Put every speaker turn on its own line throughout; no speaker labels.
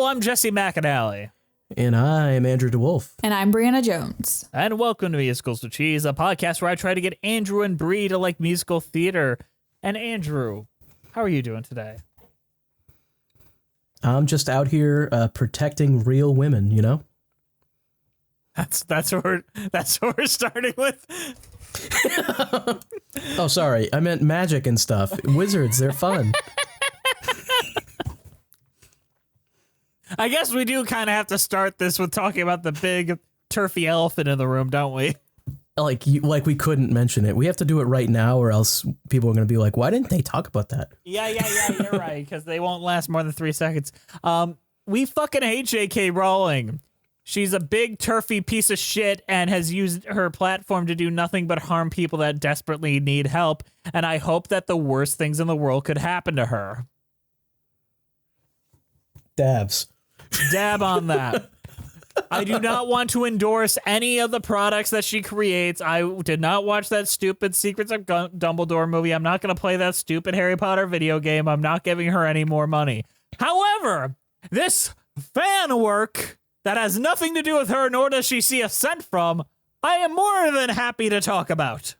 Hello, I'm Jesse McAnally.
And I'm Andrew DeWolf.
And I'm Brianna Jones.
And welcome to Musicals with Cheese, a podcast where I try to get Andrew and Bree to like musical theater. And Andrew, how are you doing today?
I'm just out here protecting real women, you know?
That's what we're starting with.
Oh, sorry. I meant magic and stuff. Wizards, they're fun.
I guess we do kind of have to start this with talking about the big turfy elephant in the room, don't we?
Like we couldn't mention it. We have to do it right now or else people are going to be like, why didn't they talk about that?
Yeah, you're right, because they won't last more than 3 seconds. We fucking hate J.K. Rowling. She's a big turfy piece of shit and has used her platform to do nothing but harm people that desperately need help, and I hope that the worst things in the world could happen to her.
Dabs.
Dab on that. I do not want to endorse any of the products that she creates. I did not watch that stupid Secrets of Dumbledore movie. I'm not going to play that stupid Harry Potter video game. I'm not giving her any more money. However, this fan work that has nothing to do with her, nor does she see a cent from, I am more than happy to talk about.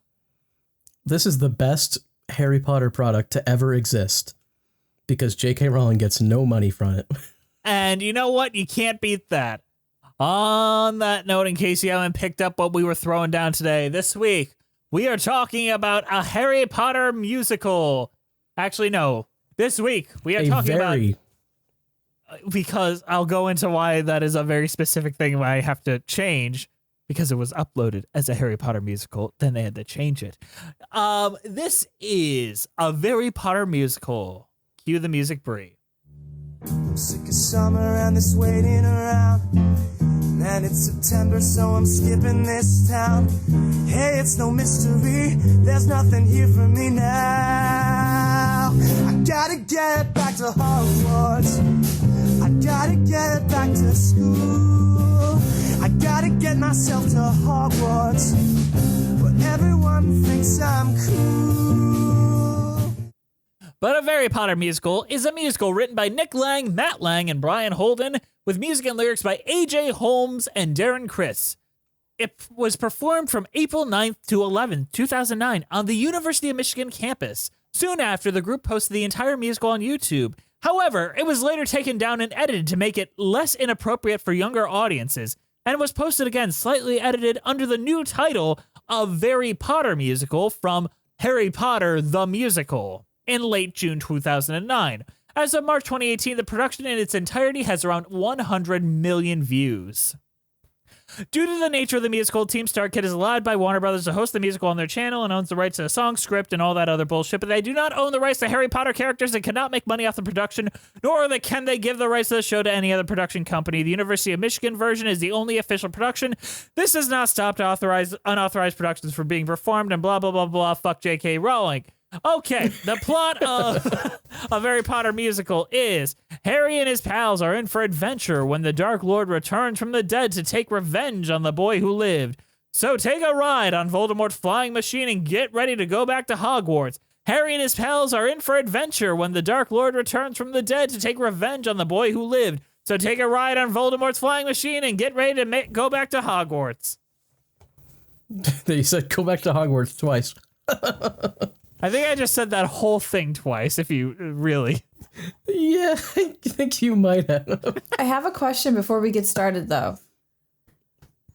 This is the best Harry Potter product to ever exist because J.K. Rowling gets no money from it.
And you know what? You can't beat that. On that note, in case you haven't picked up what we were throwing down today, this week, we are talking about a Harry Potter musical. Actually, no. This week, we are talking about... Because I'll go into why that is a very specific thing I have to change, because it was uploaded as a Harry Potter musical, then they had to change it. This is a Harry Potter musical. Cue the music, Brie.
I'm sick of summer and this waiting around. And it's September, so I'm skipping this town. Hey, it's no mystery, there's nothing here for me now. I gotta get back to Hogwarts. I gotta get back to school. I gotta get myself to Hogwarts, where everyone thinks I'm cool.
But a Harry Potter musical is a musical written by Nick Lang, Matt Lang, and Brian Holden, with music and lyrics by A.J. Holmes and Darren Criss. It was performed from April 9th to 11th, 2009 on the University of Michigan campus. Soon after, the group posted the entire musical on YouTube. However, it was later taken down and edited to make it less inappropriate for younger audiences, and was posted again slightly edited under the new title of Harry Potter Musical from Harry Potter the Musical in late June 2009. As of March 2018, the production in its entirety has around 100 million views. Due to the nature of the musical, Team StarKid is allowed by Warner Brothers to host the musical on their channel and owns the rights to the song, script, and all that other bullshit, but they do not own the rights to Harry Potter characters and cannot make money off the production, nor can they give the rights to the show to any other production company. The University of Michigan version is the only official production. This has not stopped unauthorized productions from being performed, and blah, blah, blah, blah, fuck J.K. Rowling. Okay, the plot of a Harry Potter musical is Harry and his pals are in for adventure when the Dark Lord returns from the dead to take revenge on the boy who lived. So take a ride on Voldemort's flying machine and get ready to go back to Hogwarts. Harry and his pals are in for adventure when the Dark Lord returns from the dead to take revenge on the boy who lived. So take a ride on Voldemort's flying machine and get ready to go back to Hogwarts.
They said go back to Hogwarts twice.
I think I just said that whole thing twice, if you really...
Yeah, I think you might have.
I have a question before we get started, though.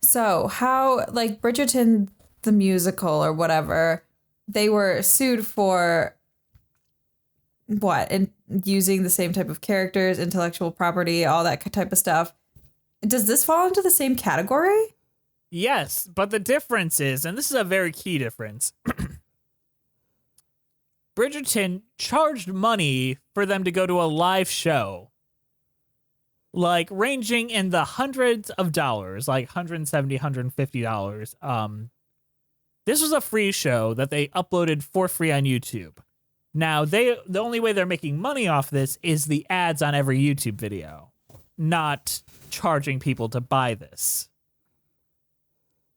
So, how, like, Bridgerton, the musical or whatever, they were sued for what? And using the same type of characters, intellectual property, all that type of stuff. Does this fall into the same category?
Yes, but the difference is, and this is a very key difference... Bridgerton charged money for them to go to a live show, like ranging in the hundreds of dollars, like $170, $150. This was a free show that they uploaded for free on YouTube. Now, the only way they're making money off this is the ads on every YouTube video, not charging people to buy this.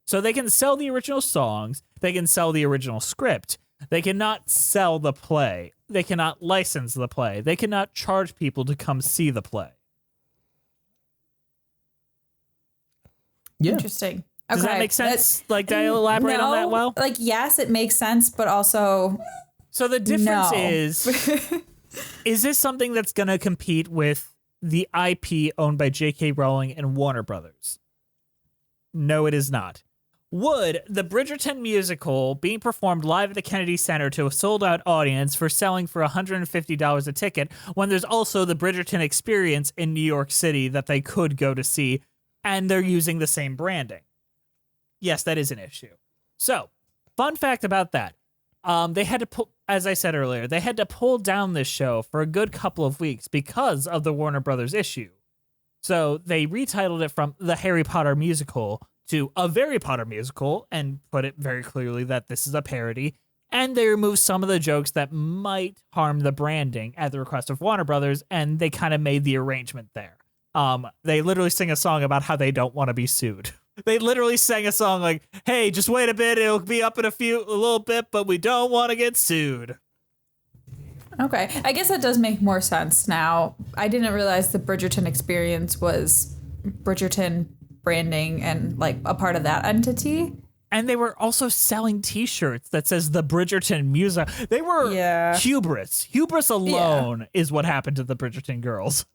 So they can sell the original songs, they can sell the original script. They cannot sell the play. They cannot license the play. They cannot charge people to come see the play.
Yeah.
Interesting.
Does that make sense? Like, did I elaborate on that well?
Like, yes, it makes sense, but also
So the difference
no.
is this something that's going to compete with the IP owned by J.K. Rowling and Warner Brothers? No, it is not. Would the Bridgerton musical being performed live at the Kennedy Center to a sold-out audience for selling for $150 a ticket when there's also the Bridgerton experience in New York City that they could go to see, and they're using the same branding? Yes, that is an issue. So, fun fact about that. They had to pull, as I said earlier, they had to pull down this show for a good couple of weeks because of the Warner Brothers issue. So they retitled it from The Harry Potter Musical to A Very Potter Musical and put it very clearly that this is a parody. And they removed some of the jokes that might harm the branding at the request of Warner Brothers, and they kind of made the arrangement there. They literally sing a song about how they don't want to be sued. They literally sang a song like, hey, just wait a bit, it'll be up in a little bit, but we don't want to get sued.
Okay, I guess that does make more sense now. I didn't realize the Bridgerton experience was Bridgerton branding and like a part of that entity.
And they were also selling T-shirts that says the Bridgerton music. They were hubris. Hubris alone is what happened to the Bridgerton girls.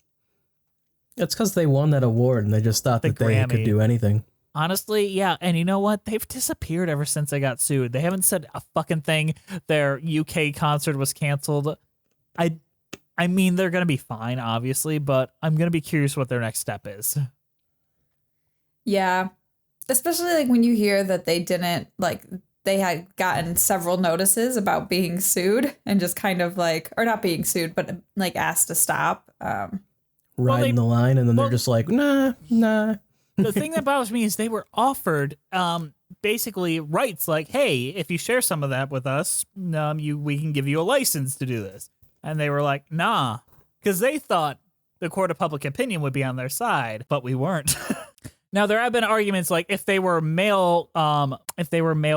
It's because they won that award and they just thought that they could do anything.
Honestly, yeah. And you know what? They've disappeared ever since they got sued. They haven't said a fucking thing. Their UK concert was canceled. I mean, they're going to be fine, obviously, but I'm going to be curious what their next step is.
Yeah. Especially like when you hear that they didn't, like, they had gotten several notices about being sued and just kind of like, or not being sued, but like asked to stop.
Riding the line, and then they're just like, nah.
The thing that bothers me is they were offered basically rights like, hey, if you share some of that with us, we can give you a license to do this. And they were like, nah, because they thought the court of public opinion would be on their side, but we weren't. Now, there have been arguments like if they were male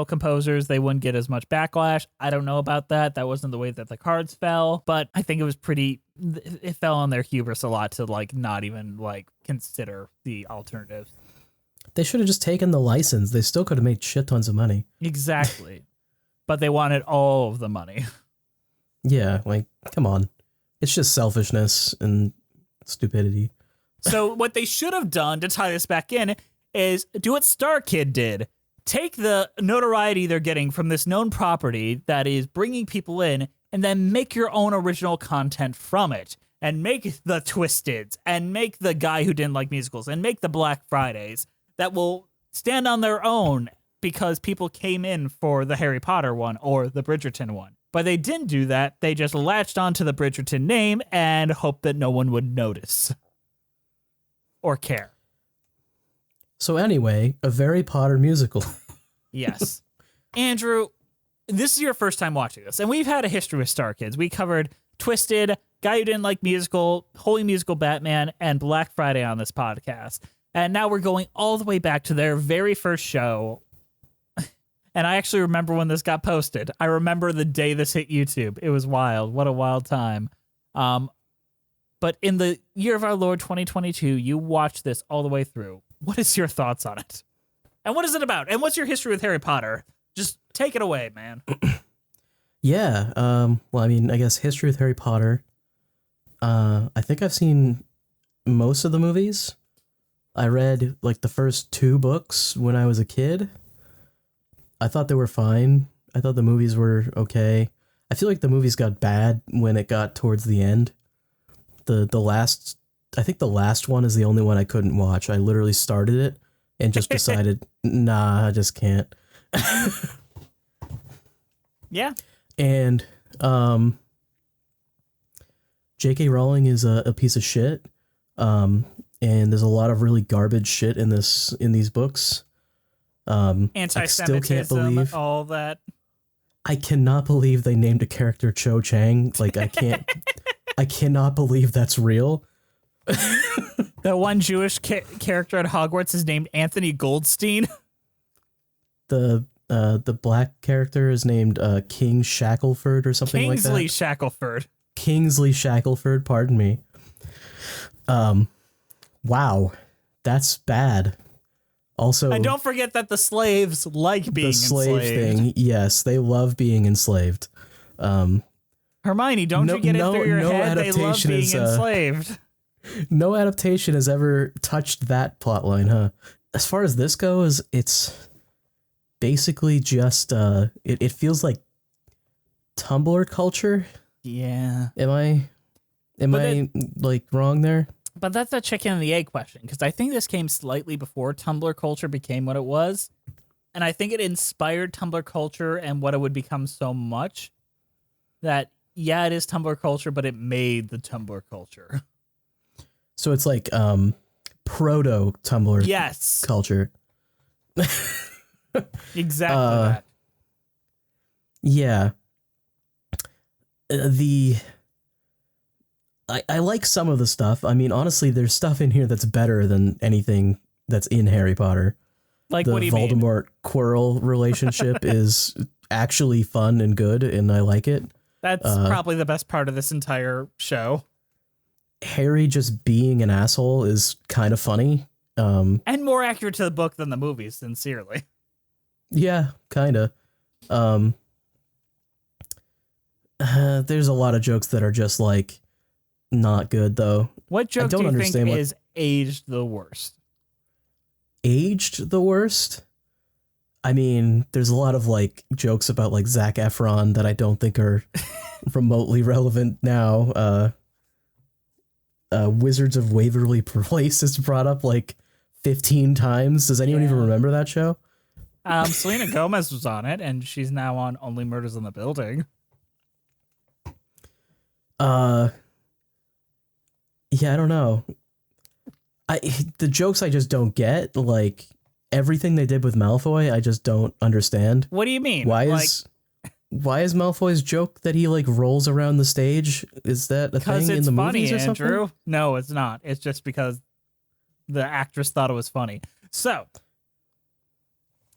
composers, they wouldn't get as much backlash. I don't know about that. That wasn't the way that the cards fell, but I think it fell on their hubris a lot to like not even like consider the alternatives.
They should have just taken the license. They still could have made shit tons of money.
Exactly. But they wanted all of the money.
Yeah, like, come on. It's just selfishness and stupidity.
So what they should have done to tie this back in is do what StarKid did. Take the notoriety they're getting from this known property that is bringing people in, and then make your own original content from it. And make the Twisteds, and make the Guy Who Didn't Like Musicals, and make the Black Fridays that will stand on their own because people came in for the Harry Potter one or the Bridgerton one. But they didn't do that. They just latched onto the Bridgerton name and hoped that no one would notice. Or care.
So anyway, A Very Potter Musical.
Yes. Andrew, this is your first time watching this, and we've had a history with StarKids. We covered Twisted, Guy Who Didn't Like Musical, Holy Musical Batman, and Black Friday on this podcast. And now we're going all the way back to their very first show. And I actually remember when this got posted. I remember the day this hit YouTube. It was wild. What a wild time. But in the year of our Lord 2022, you watched this all the way through. What is your thoughts on it? And what is it about? And what's your history with Harry Potter? Just take it away, man.
Yeah. Well, I mean, I guess history with Harry Potter. I think I've seen most of the movies. I read like the first 2 books when I was a kid. I thought they were fine. I thought the movies were okay. I feel like the movies got bad when it got towards the end. I think the last one is the only one I couldn't watch. I literally started it and just decided, nah, I just can't.
Yeah.
And J.K. Rowling is a piece of shit. And there's a lot of really garbage shit in these books.
Anti-Semitism, all that.
I cannot believe they named a character Cho Chang. Like, I cannot believe that's real.
The one Jewish character at Hogwarts is named Anthony Goldstein.
The black character is named King Shackleford or something like that.
Kingsley Shackleford.
Kingsley Shackleford, pardon me. Wow, that's bad. Also,
And don't forget that the slaves like being
the slave
enslaved.
thing. Yes, they love being enslaved.
Hermione, don't you get it through your head? They love
adaptation
being
is,
enslaved.
No adaptation has ever touched that plotline, huh? As far as this goes, it's basically just it feels like Tumblr culture.
Yeah.
Am I like wrong there?
But that's a chicken and the egg question, because I think this came slightly before Tumblr culture became what it was. And I think it inspired Tumblr culture and what it would become so much that, yeah, it is Tumblr culture, but it made the Tumblr culture.
So it's like proto Tumblr
Yes.
culture.
Exactly that.
Yeah. I like some of the stuff. I mean, honestly, there's stuff in here that's better than anything that's in Harry Potter.
Like,
The
what do you mean?
Voldemort Quirrell relationship is actually fun and good, and I like it.
That's probably the best part of this entire show.
Harry just being an asshole is kind of funny.
And more accurate to the book than the movies, sincerely.
Yeah, kind of. There's a lot of jokes that are just like not good though.
What joke do
don't
you think
understand what-
is aged the worst?
Aged the worst? I mean, there's a lot of like jokes about like Zac Efron that I don't think are remotely relevant now. Wizards of Waverly Place is brought up like 15 times. Does anyone even remember that show?
Selena Gomez was on it, and she's now on Only Murders in the Building.
Yeah, I don't know. The jokes I just don't get, like everything they did with Malfoy, I just don't understand.
What do you mean?
Why
Like,
is Malfoy's joke that he like rolls around the stage? Is that a
because
thing in
it's
the
funny,
movies or something?
Andrew? No, it's not. It's just because the actress thought it was funny. So,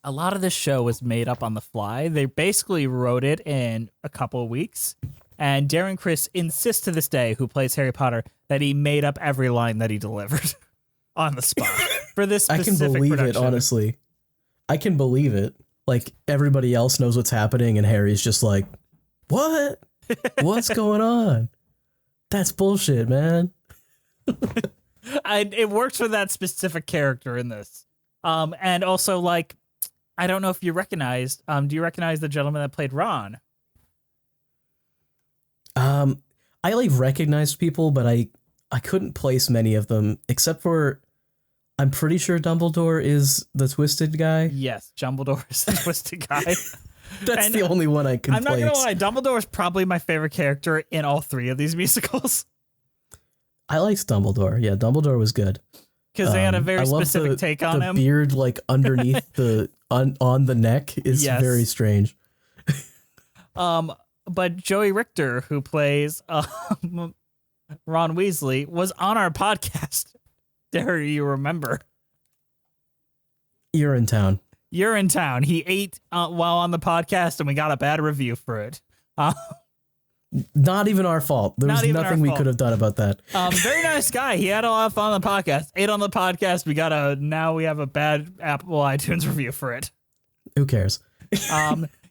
a lot of this show was made up on the fly. They basically wrote it in a couple of weeks. And Darren Criss insists to this day, who plays Harry Potter, that he made up every line that he delivered on the spot for this
I
specific
can believe
production.
it, honestly. I can believe it. Like everybody else knows what's happening, and Harry's just like, "What? What's going on? That's bullshit, man."
It works for that specific character in this. And also, like, I don't know if you recognized. Do you recognize the gentleman that played Ron?
I like recognized people, but I couldn't place many of them except for I'm pretty sure Dumbledore is the twisted guy.
Yes, Dumbledore is the twisted guy.
That's
And
the only one I can
I'm
place.
not gonna lie, Dumbledore is probably my favorite character in all three of these musicals
I liked Dumbledore. Yeah, Dumbledore was good.
because they had a
I
very
love
specific take on
the
him.
beard like underneath the on the neck is
Yes.
very strange.
But Joey Richter, who plays Ron Weasley, was on our podcast. Dare you remember?
You're in town.
You're in town. He ate while on the podcast, and we got a bad review for it.
Not even our fault. There
Not
was
even our
nothing we
fault.
could have done about that.
Very nice guy. He had a lot of fun on the podcast. Ate on the podcast. Now we have a bad Apple iTunes review for it.
Who cares?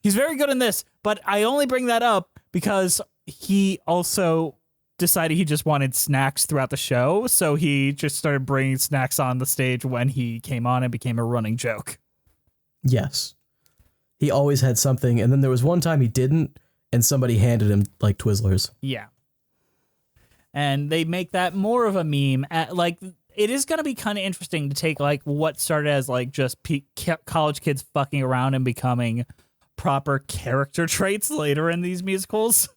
He's very good in this, but I only bring that up because he also decided he just wanted snacks throughout the show, so he just started bringing snacks on the stage when he came on and became a running joke.
Yes. He always had something, and then there was one time he didn't, and somebody handed him like Twizzlers.
Yeah. And they make that more of a meme. Like, it is going to be kind of interesting to take like what started as like just college kids fucking around and becoming proper character traits later in these musicals.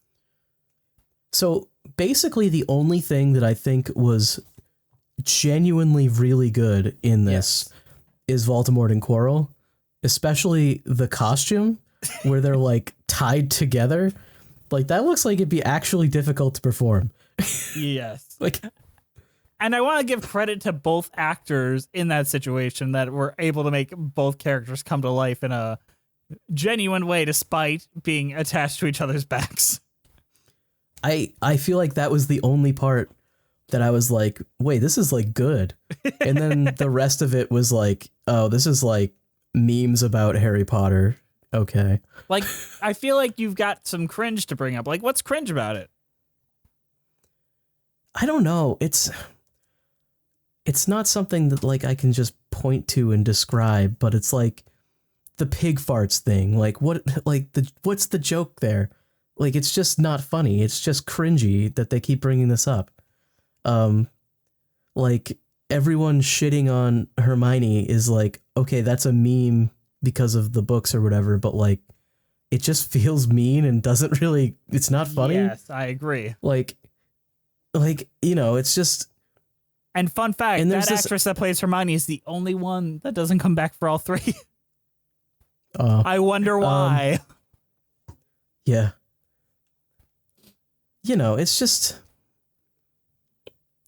So basically the only thing that I think was genuinely really good in this is Voldemort and Quirrell, especially the costume where they're like tied together. Like that looks like it'd be actually difficult to perform.
Yes.
Like,
And I want to give credit to both actors in that situation that were able to make both characters come to life in a genuine way despite being attached to each other's backs.
I feel like that was the only part that I was like, wait, this is like good. And then the rest of it was like, oh, this is like memes about Harry Potter. Okay.
Like, I feel like you've got some cringe to bring up. Like, what's cringe about it?
I don't know. It's not something that like I can just point to and describe, but it's like the pig farts thing. Like what's the joke there? Like, it's just not funny. It's just cringy that they keep bringing this up. Like everyone shitting on Hermione is like, okay, that's a meme because of the books or whatever, but like it just feels mean and doesn't really, it's not funny.
Yes, I agree.
Like, you know, it's just.
And fun fact,
And
that actress that plays Hermione is the only one that doesn't come back for all three. I wonder why.
Yeah. You know, it's just.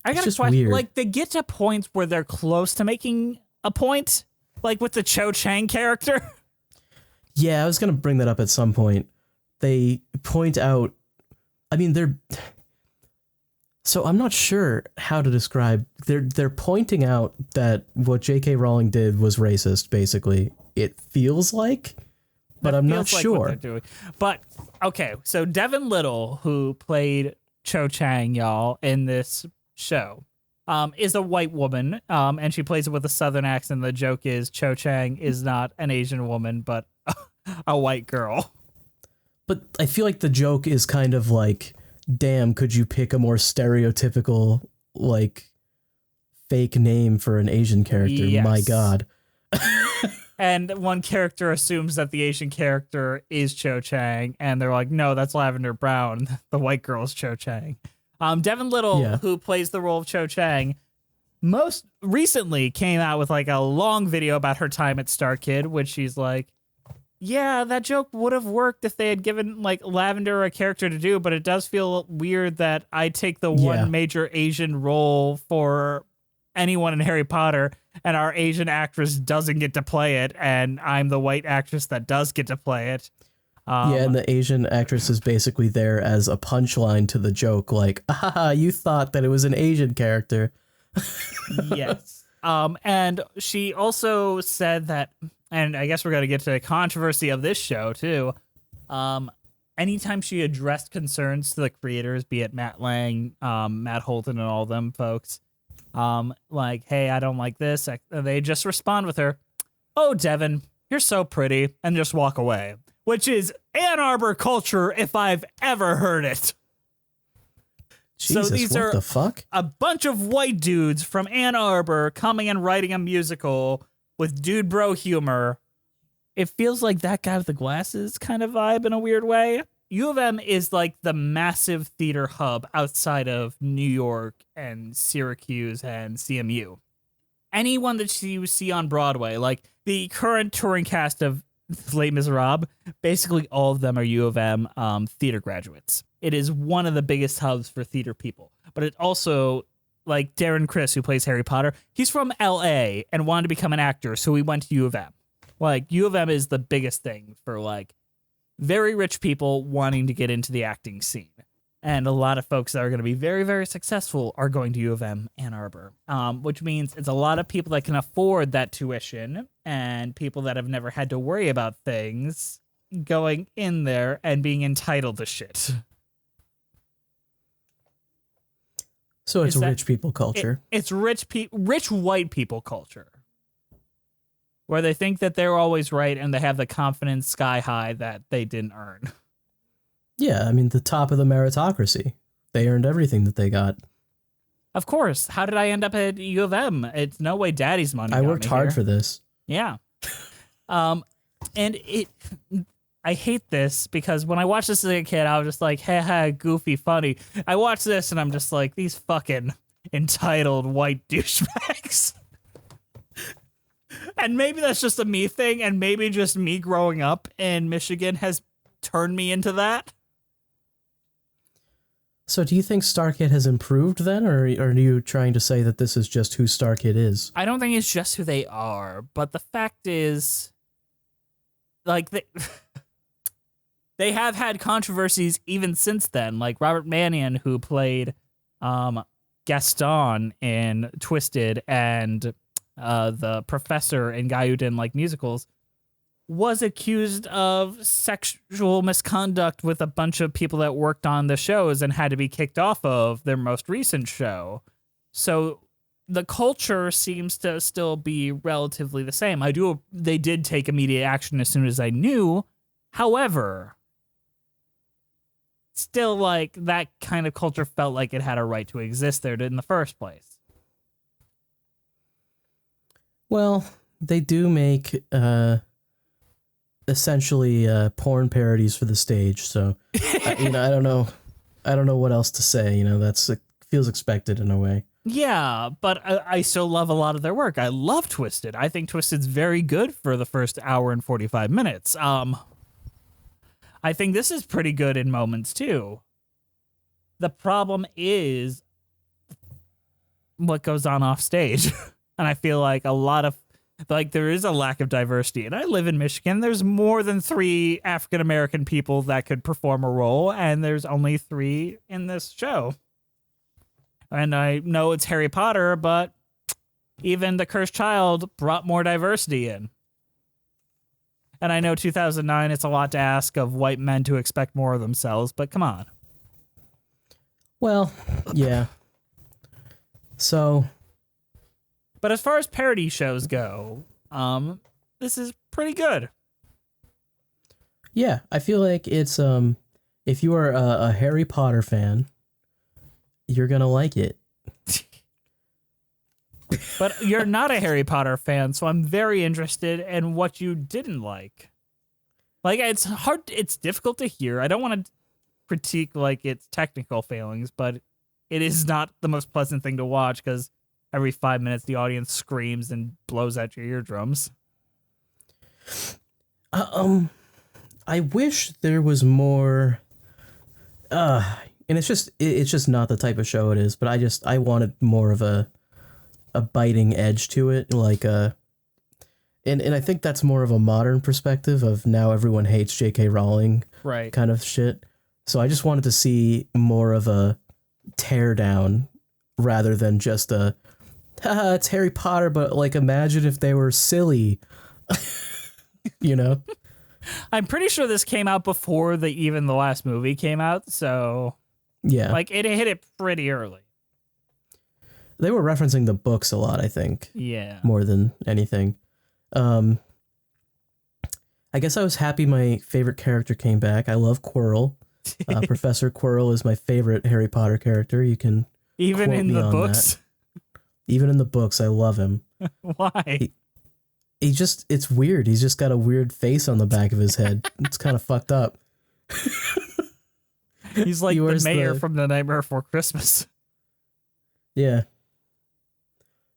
I got a
just
question.
weird.
Like, they get to points where they're close to making a point, like with the Cho Chang character.
Yeah, I was going to bring that up at some point. They point out, I mean, they're. So I'm not sure how to describe. They're pointing out that what J.K. Rowling did was racist, basically. It feels like, but I'm not
Feels like what
sure.
they're doing. But, okay, so Devin Little, who played Cho Chang, y'all, in this show, is a white woman, and she plays it with a southern accent. The joke is Cho Chang is not an Asian woman, but a white girl.
But I feel like the joke is kind of like, damn, could you pick a more stereotypical, like, fake name for an Asian character?
Yes.
My God.
And one character assumes that the Asian character is Cho Chang, and they're like, no, that's Lavender Brown. The white girl is Cho Chang. Devin Little,
Yeah.
who plays the role of Cho Chang, most recently came out with like a long video about her time at StarKid, which she's like, yeah, that joke would have worked if they had given like Lavender a character to do, but it does feel weird that I take the
Yeah.
one major Asian role for anyone in Harry Potter, and our Asian actress doesn't get to play it, and I'm the white actress that does get to play it.
Yeah, and the Asian actress is basically there as a punchline to the joke, like, ah, you thought that it was an Asian character.
Yes. And she also said that, and I guess we're going to get to the controversy of this show too. Anytime she addressed concerns to the creators, be it Matt Lang, Matt Holden, and all them folks, like, hey, I don't like this, they just respond with her, oh, Devin, you're so pretty, and just walk away, which is Ann Arbor culture if I've ever heard it.
Jesus,
So these
what
are
the fuck?
a bunch of white dudes from Ann Arbor coming and writing a musical with dude bro humor. It feels like that guy with the glasses kind of vibe in a weird way. U of M is like the massive theater hub outside of New York and Syracuse and CMU. Anyone that you see on Broadway, like the current touring cast of Les Miserables, basically all of them are U of M theater graduates. It is one of the biggest hubs for theater people. But it also, like Darren Criss, who plays Harry Potter, he's from LA and wanted to become an actor, so he went to U of M. Like, U of M is the biggest thing for, like, very rich people wanting to get into the acting scene. And a lot of folks that are going to be very, very successful are going to U of M Ann Arbor, which means it's a lot of people that can afford that tuition and people that have never had to worry about things going in there and being entitled to shit.
So it's
Is that-
rich people culture.
It's rich white people culture, where they think that they're always right and they have the confidence sky high that they didn't earn.
Yeah, I mean, the top of the meritocracy. They earned everything that they got.
Of course. How did I end up at U of M? It's no way daddy's money.
I
got
worked
me
hard
here.
for this.
Yeah. And I hate this because when I watched this as a kid, I was just like, ha, goofy, funny. I watched this and I'm just like, these fucking entitled white douchebags. And maybe that's just a me thing, and maybe just me growing up in Michigan has turned me into that.
So do you think StarKid has improved then, or are you trying to say that this is just who StarKid is?
I don't think it's just who they are, but the fact is, like, they have had controversies even since then. Like Robert Mannion, who played Gaston in Twisted and the professor and guy who didn't like musicals was accused of sexual misconduct with a bunch of people that worked on the shows and had to be kicked off of their most recent show. So the culture seems to still be relatively the same. They did take immediate action as soon as I knew. However, still, like, that kind of culture felt like it had a right to exist there in the first place.
Well, they do make essentially porn parodies for the stage, so I don't know what else to say. It feels expected in a way.
Yeah, but I still love a lot of their work. I love Twisted. I think Twisted's very good for the first hour and 45 minutes. I think this is pretty good in moments too. The problem is what goes on off stage. And I feel like there is a lack of diversity. And I live in Michigan. There's more than 3 African-American people that could perform a role, and there's only 3 in this show. And I know it's Harry Potter, but even The Cursed Child brought more diversity in. And I know 2009, it's a lot to ask of white men to expect more of themselves, but come on.
Well, yeah. So...
But as far as parody shows go, this is pretty good.
Yeah, I feel like it's if you are a Harry Potter fan, you're gonna like it.
But you're not a Harry Potter fan, so I'm very interested in what you didn't like. Like, it's difficult to hear. I don't want to critique like its technical failings, but it is not the most pleasant thing to watch because every 5 minutes the audience screams and blows out your eardrums.
I wish there was more. And it's just not the type of show it is. But I wanted more of a biting edge to it, like and I think that's more of a modern perspective of now everyone hates J.K. Rowling,
right?
Kind of shit. So I just wanted to see more of a tear down rather than just a, haha, it's Harry Potter, but like imagine if they were silly,
I'm pretty sure this came out before even the last movie came out, so
yeah,
like it hit it pretty early.
They were referencing the books a lot, I think.
Yeah.
More than anything. I guess I was happy my favorite character came back. I love Quirrell. Professor Quirrell is my favorite Harry Potter character. You can
even in the books.
That. Even in the books, I love him.
Why?
It's weird. He's just got a weird face on the back of his head. It's kind of fucked up.
He's like the mayor from The Nightmare Before Christmas.
Yeah.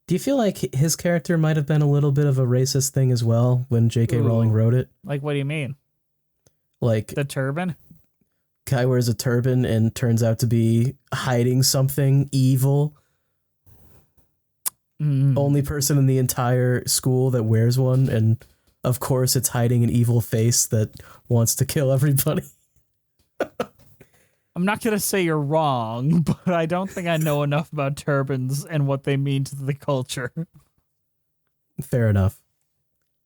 Do you feel like his character might have been a little bit of a racist thing as well when J.K. Rowling wrote it?
Like, what do you mean?
Like
the turban?
Guy wears a turban and turns out to be hiding something evil. Only person in the entire school that wears one, and of course it's hiding an evil face that wants to kill everybody.
I'm not going to say you're wrong, but I don't think I know enough about turbans and what they mean to the culture.
Fair enough.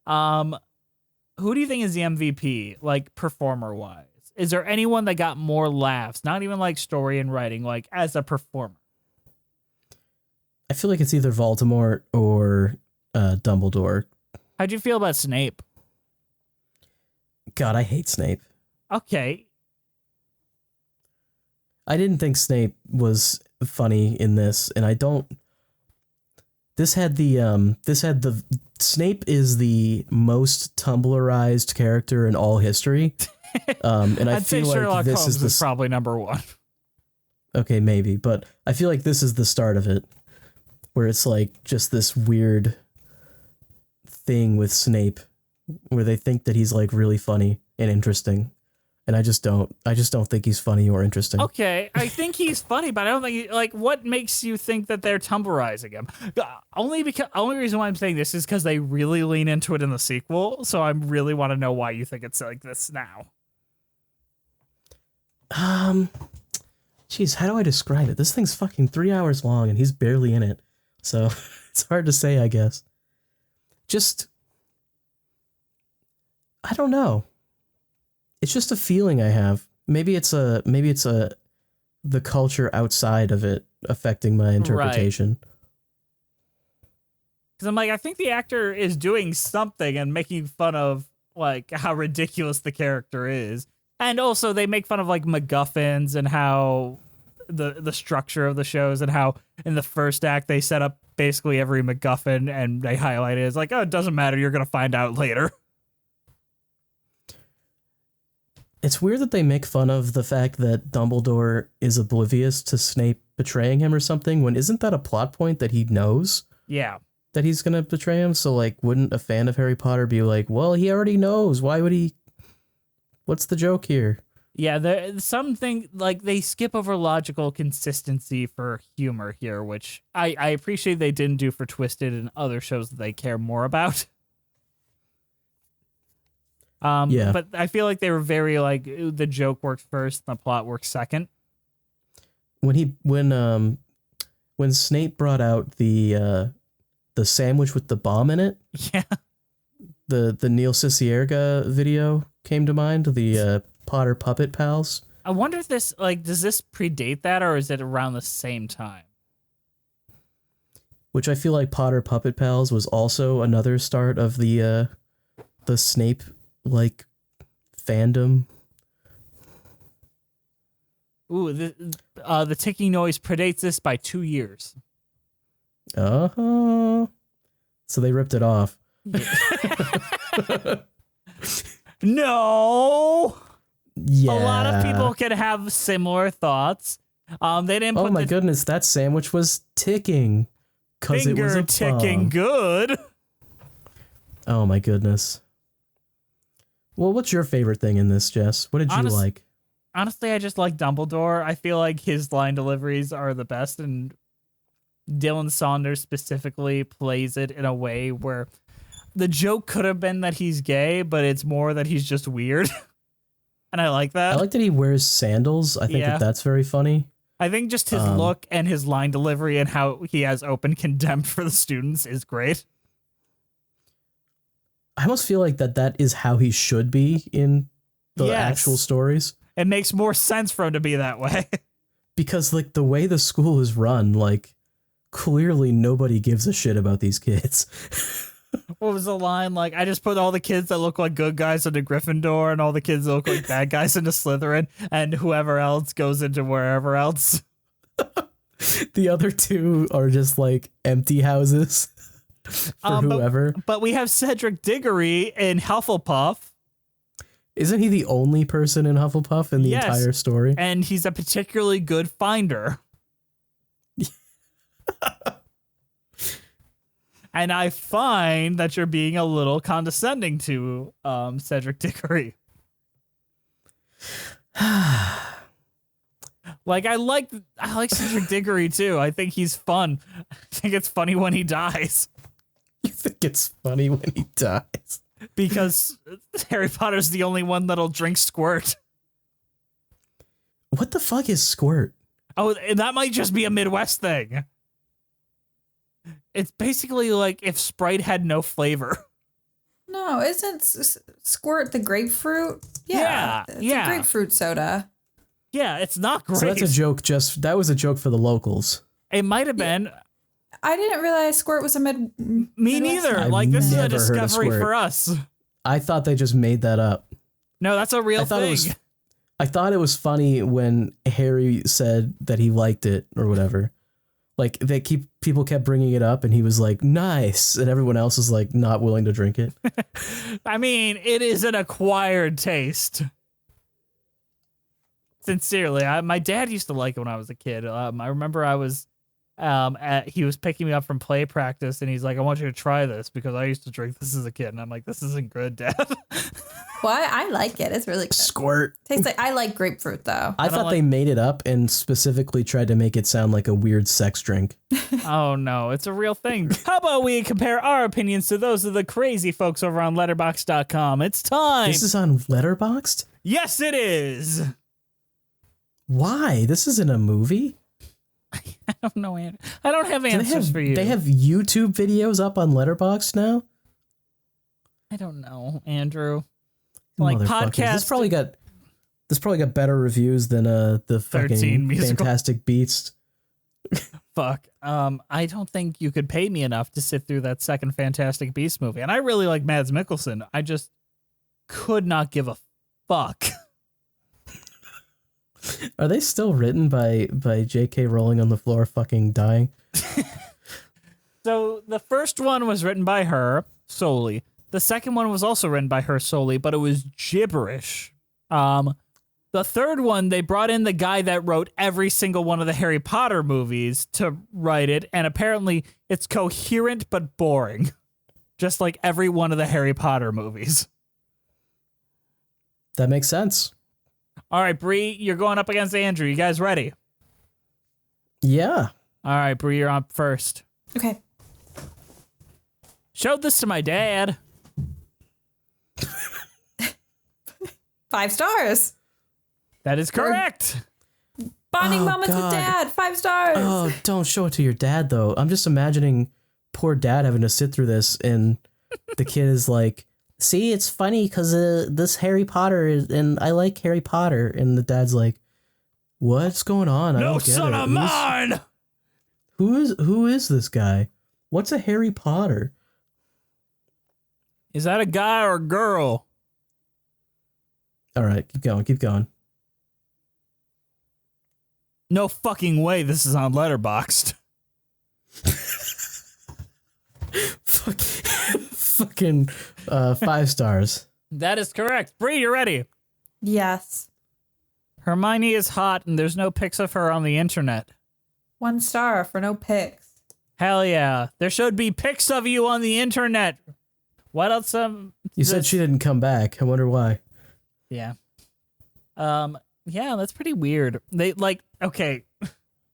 Who do you think is the MVP, like, performer-wise? Is there anyone that got more laughs? Not even, like, story and writing, like, as a performer.
I feel like it's either Voldemort or Dumbledore.
How'd you feel about Snape?
God, I hate Snape.
Okay.
I didn't think Snape was funny in this, and I don't. Snape is the most Tumblrized character in all history, and I
I'd
feel
say
like
Sherlock
this
Holmes
is
probably number one.
Okay, maybe, but I feel like this is the start of it, where it's like just this weird thing with Snape, where they think that he's like really funny and interesting. And I just don't think he's funny or interesting.
Okay, I think he's funny, but I don't think what makes you think that they're Tumblrizing him? Only reason why I'm saying this is because they really lean into it in the sequel. So I really want to know why you think it's like this now.
Jeez, how do I describe it? This thing's fucking 3 hours long and he's barely in it. So it's hard to say, I guess. Just, I don't know. It's just a feeling I have. Maybe it's the culture outside of it affecting my interpretation.
Because I'm like, I think the actor is doing something and making fun of like how ridiculous the character is. And also they make fun of like MacGuffins and how the structure of the shows and how in the first act they set up basically every MacGuffin and they highlight it as like, oh, it doesn't matter, you're going to find out later.
It's weird that they make fun of the fact that Dumbledore is oblivious to Snape betraying him or something, when isn't that a plot point that he knows?
Yeah.
That he's going to betray him? So, like, wouldn't a fan of Harry Potter be like, well, he already knows. Why would he? What's the joke here?
Yeah, there's something, like, they skip over logical consistency for humor here, which I appreciate they didn't do for Twisted and other shows that they care more about.
Yeah.
But I feel like they were very like the joke worked first, and the plot worked second.
When Snape brought out the sandwich with the bomb in it,
Yeah.
the Neil Cicierega video came to mind. The Potter Puppet Pals.
I wonder if this does this predate that, or is it around the same time?
Which I feel like Potter Puppet Pals was also another start of the Snape like fandom.
Ooh, the ticking noise predates this by 2 years.
So they ripped it off.
No.
Yeah.
A lot of people can have similar thoughts. They didn't.
Oh
put
my
the
goodness, that sandwich was ticking. 'Cause it was
finger
a
ticking
bomb.
good.
Oh my goodness. Well, what's your favorite thing in this, Jess? What did you like?
Honestly, I just like Dumbledore. I feel like his line deliveries are the best, and Dylan Saunders specifically plays it in a way where the joke could have been that he's gay, but it's more that he's just weird. And I like that.
I like that he wears sandals. I think
Yeah.
that's very funny.
I think just his look and his line delivery and how he has open contempt for the students is great.
I almost feel like that is how he should be in the
Yes.
actual stories.
It makes more sense for him to be that way.
Because, like, the way the school is run, like, clearly nobody gives a shit about these kids.
What was the line? Like, I just put all the kids that look like good guys into Gryffindor and all the kids that look like bad guys into Slytherin, and whoever else goes into wherever else.
The other two are just, like, empty houses for whoever.
But we have Cedric Diggory in Hufflepuff.
Isn't he the only person in Hufflepuff in the
Yes.
entire story?
And he's a particularly good finder. And I find that you're being a little condescending to Cedric Diggory. Like I like Cedric Diggory too. I think he's fun. I think it's funny when he dies.
You think it's funny when he dies?
Because Harry Potter's the only one that'll drink squirt.
What the fuck is squirt?
Oh, and that might just be a Midwest thing. It's basically like if Sprite had no flavor.
No, isn't Squirt the grapefruit?
Yeah,
It's
yeah.
a grapefruit soda.
Yeah, it's not great.
So that's a joke. That was a joke for the locals.
It might have been.
I didn't realize Squirt was a
Me
Midwest
neither.
I've
Like, this is a
never heard of
discovery
squirt.
for us.
I thought they just made that up.
No, that's a real
I thought
thing.
I thought it was funny when Harry said that he liked it or whatever. Like people kept bringing it up, and he was like, "Nice," and everyone else was like, not willing to drink it.
I mean, it is an acquired taste. Sincerely, my dad used to like it when I was a kid. I remember I was he was picking me up from play practice, and he's like, "I want you to try this because I used to drink this as a kid." And I'm like, "This isn't good, Dad."
Well, I like it. It's really good.
Squirt.
Tastes like I like grapefruit though.
I thought
like-
they made it up and specifically tried to make it sound like a weird sex drink.
Oh no, it's a real thing. How about we compare our opinions to those of the crazy folks over on Letterboxd.com? It's time.
This is on Letterboxd?
Yes, it is.
Why? This isn't a movie.
I don't know, Andrew. I don't have
Do
answers for you.
They have YouTube videos up on Letterboxd now?
I don't know, Andrew. Like
Motherfuckers.
podcast.
This probably got better reviews than the
13
fucking
musical.
Fantastic Beasts.
Fuck. I don't think you could pay me enough to sit through that second Fantastic Beasts movie. And I really like Mads Mikkelsen. I just could not give a fuck.
Are they still written by J.K. Rowling on the floor fucking dying?
So the first one was written by her solely. The second one was also written by her solely, but it was gibberish. The third one, they brought in the guy that wrote every single one of the Harry Potter movies to write it, and apparently it's coherent but boring. Just like every one of the Harry Potter movies.
That makes sense.
All right, Bree, you're going up against Andrew. You guys ready?
Yeah.
All right, Bree, you're on first.
Okay.
Showed this to my dad.
5 stars.
That is correct.
Bonding
Oh,
moments
God.
with dad. 5 stars.
Oh, don't show it to your dad, though. I'm just imagining poor dad having to sit through this, and the kid is like, see, it's funny because this Harry Potter is, and I like Harry Potter. And the dad's like, what's going on? I
No
don't get
son
it.
of mine.
Who is this guy? What's a Harry Potter?
Is that a guy or a girl?
All right, keep going.
No fucking way this is on Letterboxd.
Fucking 5 stars.
That is correct. Bree, you ready?
Yes.
Hermione is hot and there's no pics of her on the internet.
1 star for no pics.
Hell yeah. There should be pics of you on the internet. What else?
You said she didn't come back. I wonder why.
Yeah. Yeah, that's pretty weird. They okay.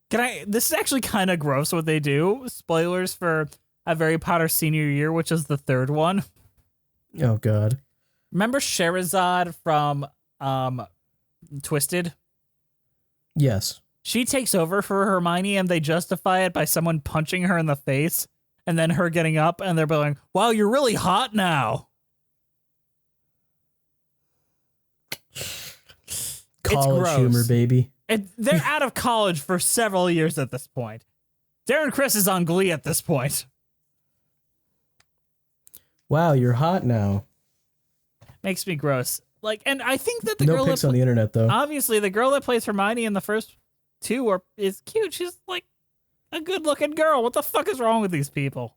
This is actually kind of gross what they do. Spoilers for A Harry Potter Senior Year, which is the third one.
Oh God.
Remember Sherazade from Twisted?
Yes.
She takes over for Hermione and they justify it by someone punching her in the face and then her getting up and they're like, wow, you're really hot now.
College
gross.
humor, baby.
They're out of college for several years at this point. Darren Criss is on Glee at this point.
Wow, you're hot now.
Makes me gross. And I think that the
No
girl
pics
that
on the internet though.
obviously the girl that plays Hermione in the first two is cute. She's like a good-looking girl. What the fuck is wrong with these people?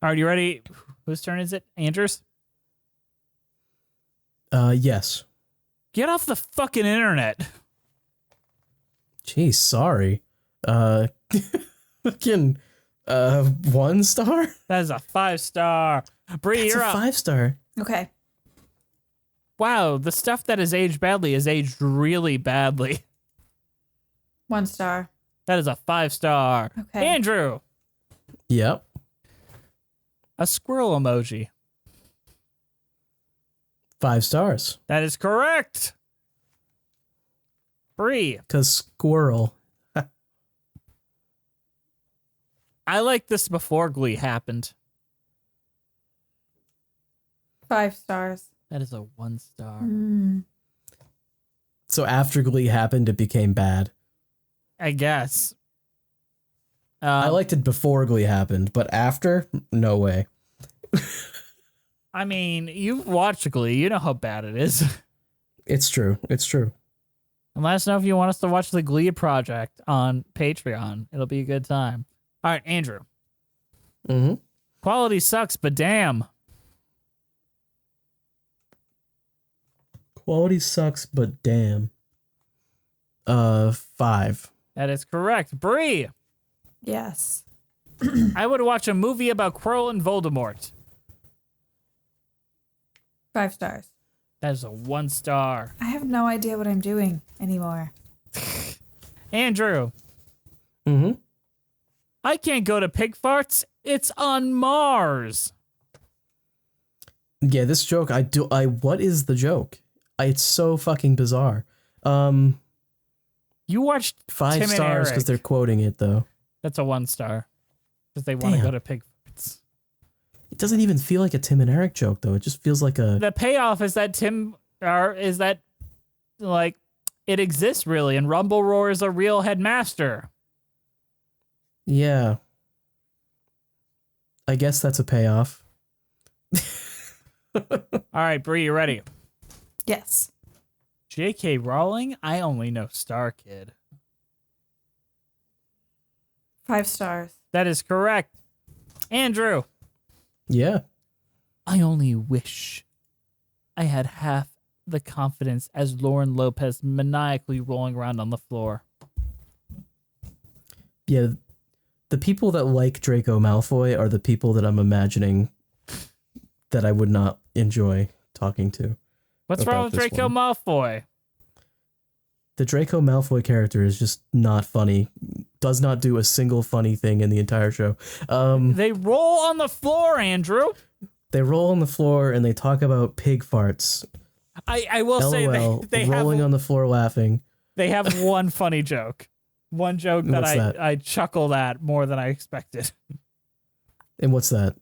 All right, you ready? Whose turn is it? Andrew's?
Yes.
Get off the fucking internet.
Jeez, sorry. Fucking 1 star?
That is a 5-star. Bree,
It's
you're
a
up.
5-star.
Okay.
Wow, the stuff that is aged badly is aged really badly.
1 star.
That is a 5-star.
Okay.
Andrew,
Yep.
a squirrel emoji.
5 stars.
That is correct. Bree,
Cause squirrel.
I liked this before Glee happened.
5 stars.
That is a 1-star.
So after Glee happened, it became bad.
I guess.
I liked it before Glee happened, but after, no way.
I mean, you've watched Glee. You know how bad it is.
It's true. It's true.
And let us know if you want us to watch the Glee Project on Patreon. It'll be a good time. All right, Andrew.
Mm-hmm.
Quality sucks, but damn.
Quality sucks, but damn. 5.
That is correct. Bree,
Yes.
I would watch a movie about Quirrell and Voldemort.
5 stars.
That is a 1-star.
I have no idea what I'm doing anymore.
Andrew,
Mm-hmm.
I can't go to Pig Farts. It's on Mars.
Yeah, this joke, what is the joke? It's so fucking bizarre.
You watched
5
Tim and
stars because
Eric.
they're quoting it though.
That's a 1 star because they want to
Damn.
go to Pigfarts.
It doesn't even feel like a Tim and Eric joke though. It just feels like a
The payoff is that like it exists really, and Rumble Roar is a real headmaster.
yeah. I guess that's a payoff.
All right, Bree, you ready?
Yes.
J.K. Rowling, I only know StarKid.
5 stars.
That is correct. Andrew,
Yeah.
I only wish I had half the confidence as Lauren Lopez maniacally rolling around on the floor.
Yeah. The people that like Draco Malfoy are the people that I'm imagining that I would not enjoy talking to.
What's
About
wrong with
this
Draco
one.
Malfoy?
The Draco Malfoy character is just not funny. Does not do a single funny thing in the entire show.
They roll on the floor, Andrew.
They roll on the floor and they talk about pig farts.
I will
LOL,
say they
rolling on the floor laughing.
they have one funny joke. One joke that
What's that?
I chuckled at more than I expected.
And what's that?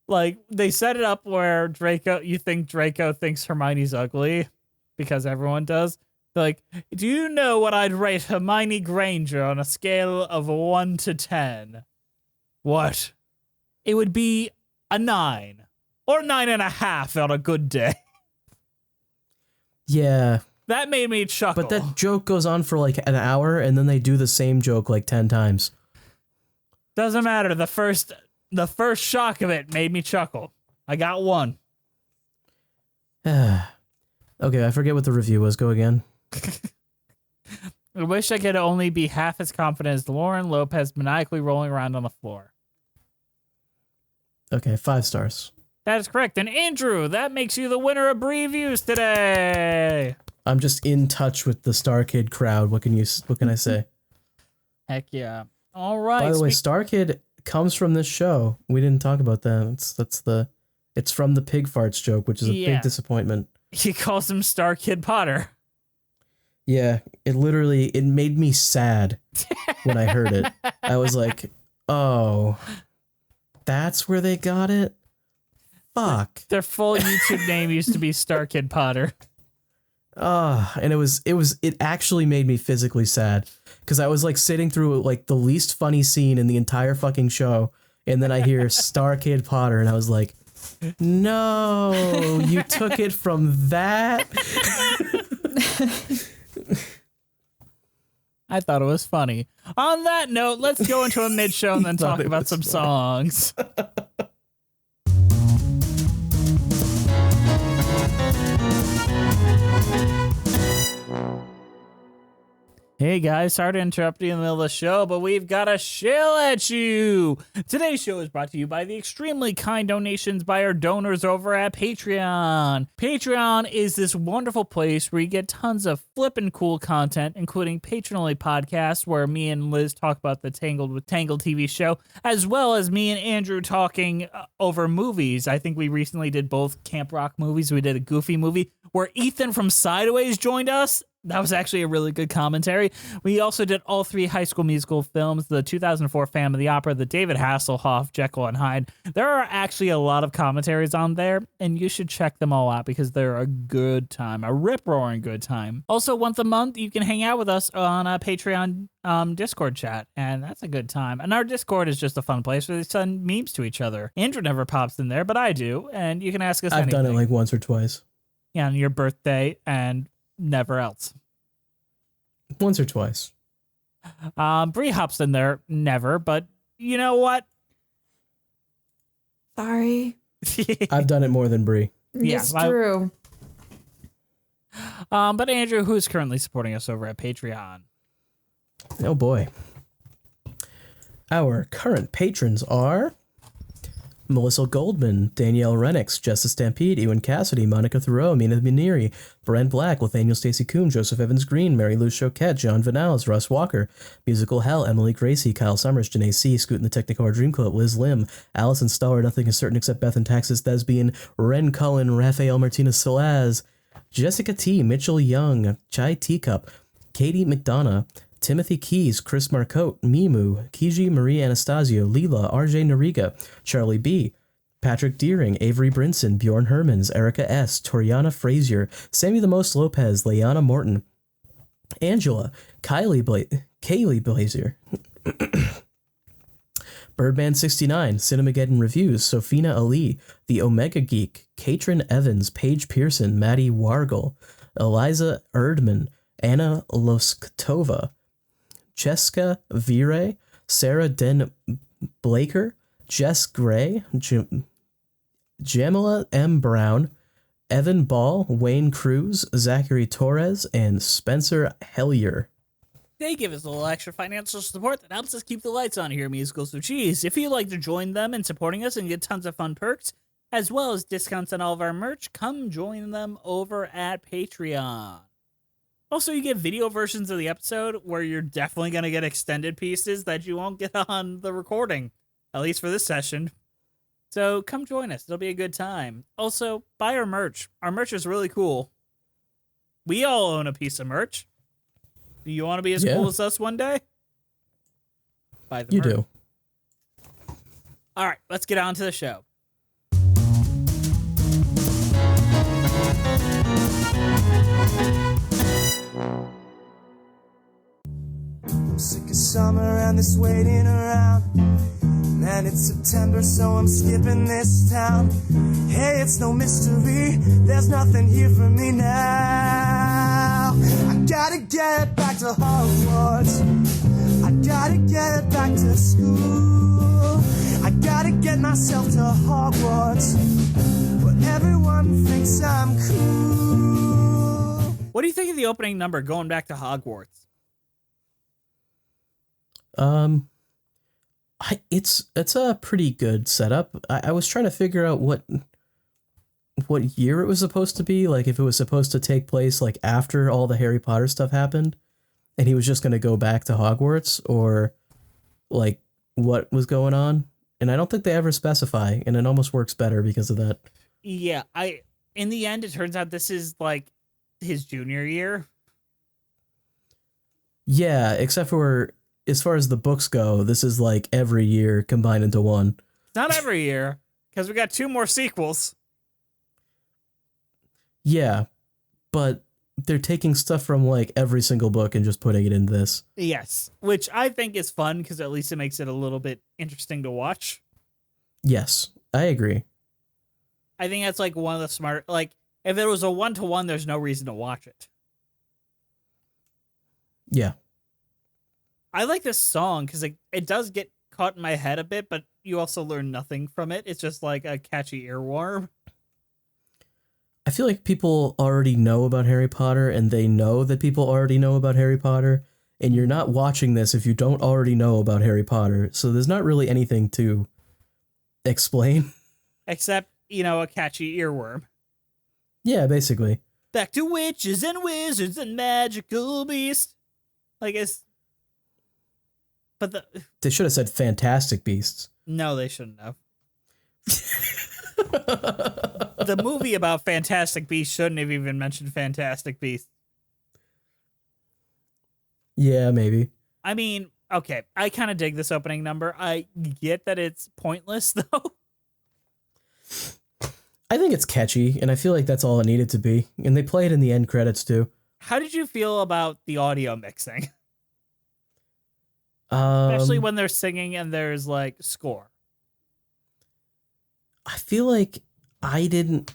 Like, they set it up where you think Draco thinks Hermione's ugly because everyone does. They're like, do you know what I'd rate Hermione Granger on a scale of 1 to 10? What? It would be a 9 or 9.5 on a good day.
Yeah,
That made me chuckle.
but that joke goes on for like an hour and then they do the same joke like 10 times.
Doesn't matter. The first shock of it made me chuckle. I got 1.
Okay, I forget what the review was. Go again.
I wish I could only be half as confident as Lauren Lopez maniacally rolling around on the floor.
Okay, 5 stars.
That is correct. And Andrew, that makes you the winner of Previews today.
I'm just in touch with the StarKid crowd. What can I say?
Heck yeah. All right.
By the way, StarKid comes from this show. We didn't talk about that. It's from the pig farts joke, which is a
Yeah.
big disappointment.
He calls him StarKid Potter.
Yeah, it made me sad when I heard it. I was like, "Oh, that's where they got it." Fuck.
Their full YouTube name used to be StarKid Potter.
And it actually made me physically sad because I was like sitting through like the least funny scene in the entire fucking show, and then I hear StarKid Potter, and I was like, "No, you took it from that."
I thought it was funny. On that note, let's go into a mid-show and then
Thought
talk
it
about
was
some
funny.
songs. Hey guys, sorry to interrupt you in the middle of the show, but we've got a shill at you. Today's show is brought to you by the extremely kind donations by our donors over at Patreon. Patreon is this wonderful place where you get tons of flippin' cool content, including patron-only podcasts where me and Liz talk about the Tangled with Tangled TV show, as well as me and Andrew talking over movies. I think we recently did both Camp Rock movies. We did a Goofy movie where Ethan from Sideways joined us. That was actually a really good commentary. We also did all 3 High School Musical films, the 2004 Phantom of the Opera, the David Hasselhoff, Jekyll and Hyde. There are actually a lot of commentaries on there, and you should check them all out because they're a good time, a rip-roaring good time. Also, once a month, you can hang out with us on a Patreon Discord chat, and that's a good time. And our Discord is just a fun place where they send memes to each other. Andrew never pops in there, but I do, and you can ask us
I've
anything.
done it like once or twice.
Yeah, on your birthday and never else.
Once or twice.
Bree hops in there, never, but you know what?
Sorry.
I've done it more than Brie.
Yeah,
It's true.
But Andrew, who's currently supporting us over at Patreon?
Oh boy. Our current patrons are Melissa Goldman, Danielle Renix, Justice Stampede, Ewan Cassidy, Monica Thoreau, Mina Miniri, Brent Black, Nathaniel Stacey Coon, Joseph Evans Green, Mary Lou Choquette, John Vanales, Russ Walker, Musical Hell, Emily Gracie, Kyle Summers, Janae C, Scoot in the Technicolor Dream Club, Liz Lim, Allison Stoller, Nothing is Certain Except Beth and Taxes Thespian, Ren Cullen, Rafael Martinez Solaz, Jessica T, Mitchell Young, Chai Teacup, Katie McDonough, Timothy Keys, Chris Marcotte, Mimu, Kiji Marie Anastasio, Leela, RJ Noriga, Charlie B, Patrick Deering, Avery Brinson, Bjorn Hermans, Erica S, Toriana Frazier, Sammy the Most Lopez, Leanna Morton, Angela, Kaylee Blazer, Birdman69, Cinemageddon Reviews, Sofina Ali, The Omega Geek, Katrin Evans, Paige Pearson, Maddie Wargle, Eliza Erdman, Anna Loskatova, Cheska Vire, Sarah Den Blaker, Jess Gray, Jamila M. Brown, Evan Ball, Wayne Cruz, Zachary Torres, and Spencer Hellier.
They give us a little extra financial support that helps us keep the lights on here at Musicals with Cheese. If you'd like to join them in supporting us and get tons of fun perks, as well as discounts on all of our merch, come join them over at Patreon. Also, you get video versions of the episode where you're definitely going to get extended pieces that you won't get on the recording, at least for this session. So come join us. It'll be a good time. Also, buy our merch. Our merch is really cool. We all own a piece of merch. Do you want to be as cool as us one day? Buy the merch.
You do.
All right, let's get on to the show.
I'm sick of summer and this waiting around. And it's September, so I'm skipping this town. Hey, it's no mystery, there's nothing here for me now. I gotta get back to Hogwarts. I gotta get back to school. I gotta get myself to Hogwarts, where everyone thinks I'm cool.
What do you think of the opening number, Going Back to Hogwarts?
It's a pretty good setup. I was trying to figure out what year it was supposed to be, like if it was supposed to take place like after all the Harry Potter stuff happened and he was just going to go back to Hogwarts, or like what was going on. And I don't think they ever specify, and it almost works better because of that.
Yeah, in the end it turns out this is like his junior year.
Yeah, except for as far as the books go, this is like every year combined into one.
Not every year, because we got 2 more sequels.
Yeah, but they're taking stuff from like every single book and just putting it in this.
Yes, which I think is fun because at least it makes it a little bit interesting to watch.
Yes, I agree.
I think that's like one of the smart, like if it was a 1-to-1, there's no reason to watch it.
Yeah.
I like this song because it does get caught in my head a bit, but you also learn nothing from it. It's just like a catchy earworm.
I feel like people already know about Harry Potter, and they know that people already know about Harry Potter, and you're not watching this if you don't already know about Harry Potter, so there's not really anything to explain.
Except, a catchy earworm.
Yeah, basically.
Back to witches and wizards and magical beasts. Like, But
they should have said Fantastic Beasts.
No, they shouldn't have. The movie about Fantastic Beasts shouldn't have even mentioned Fantastic Beasts.
Yeah, maybe.
I mean, okay, I kind of dig this opening number. I get that it's pointless, though.
I think it's catchy, and I feel like that's all it needed to be. And they play it in the end credits, too.
How did you feel about the audio mixing? Especially when they're singing and there's, like, score.
I feel like I think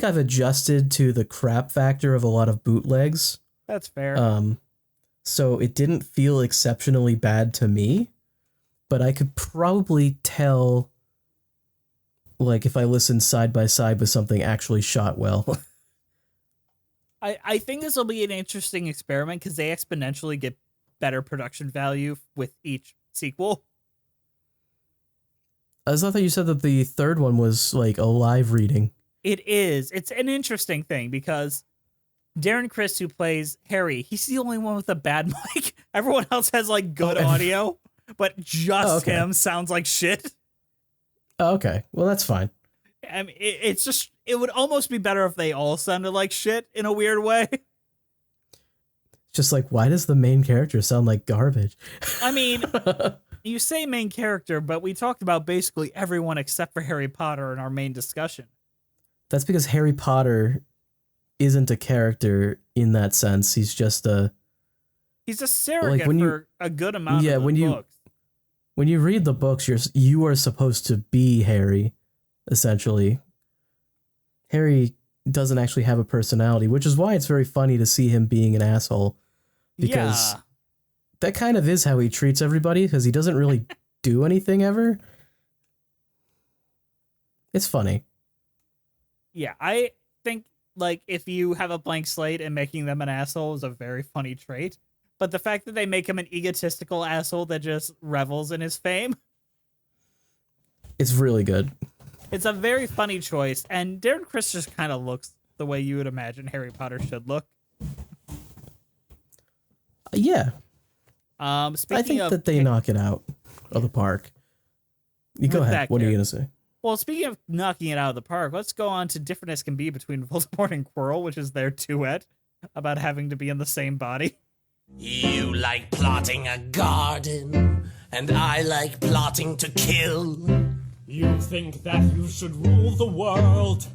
I've adjusted to the crap factor of a lot of bootlegs.
That's fair.
So it didn't feel exceptionally bad to me, but I could probably tell, like, if I listened side by side with something actually shot well.
I think this will be an interesting experiment because they exponentially get better production value with each sequel.
I thought that you said that the third one was like a live reading.
It is. It's an interesting thing because Darren Criss, who plays Harry, he's the only one with a bad mic. Everyone else has like good audio, but just him sounds like shit.
Oh, okay. Well, that's fine.
I mean, it's just it would almost be better if they all sounded like shit in a weird way.
Just like, why does the main character sound like garbage?
I mean, you say main character, but we talked about basically everyone except for Harry Potter in our main discussion.
That's because Harry Potter isn't a character in that sense. He's just a...
He's a surrogate for a good amount of the books.
When you read the books, you are supposed to be Harry, essentially. Harry doesn't actually have a personality, which is why it's very funny to see him being an asshole. Because that kind of is how he treats everybody, because he doesn't really do anything ever. It's funny.
Yeah, I think, like, if you have a blank slate and making them an asshole is a very funny trait. But the fact that they make him an egotistical asshole that just revels in his fame.
It's really good.
It's a very funny choice. And Darren Criss just kind of looks the way you would imagine Harry Potter should look.
Yeah.
I
think that they knock it out of the park. You go ahead. What are you going to say?
Well, speaking of knocking it out of the park, let's go on to different as can be between Voldemort and Quirrell, which is their duet about having to be in the same body.
You like plotting a garden, and I like plotting to kill.
You think that you should rule the world.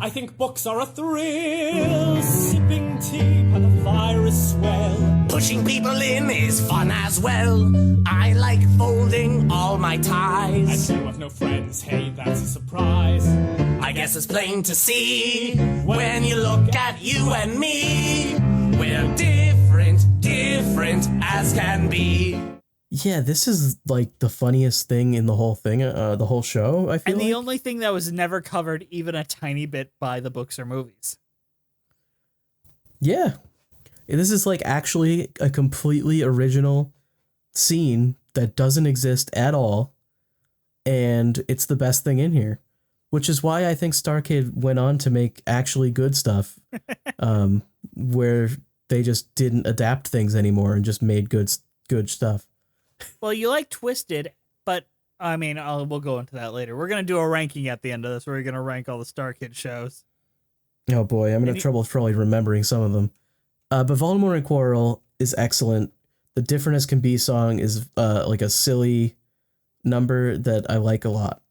I think books are a thrill. Sipping tea by the fire is swell.
Pushing people in is fun as well. I like folding all my
And
ties.
you have no friends, hey, that's a surprise.
I guess it's plain to see when you look at you and me. We're different as can be.
Yeah, this is like the funniest thing in the whole thing, the whole show, I feel
And the
like.
only thing that was never covered even a tiny bit by the books or movies.
Yeah. This is like actually a completely original scene that doesn't exist at all. And it's the best thing in here. Which is why I think StarKid went on to make actually good stuff. Where they just didn't adapt things anymore and just made good stuff.
Well, you like Twisted, but I mean, we'll go into that later. We're going to do a ranking at the end of this where we're going to rank all the StarKid shows.
Oh boy, I'm going to have trouble probably remembering some of them. But Voldemort and Quirrell is excellent. The Different as Can Be song is like a silly number that I like a lot.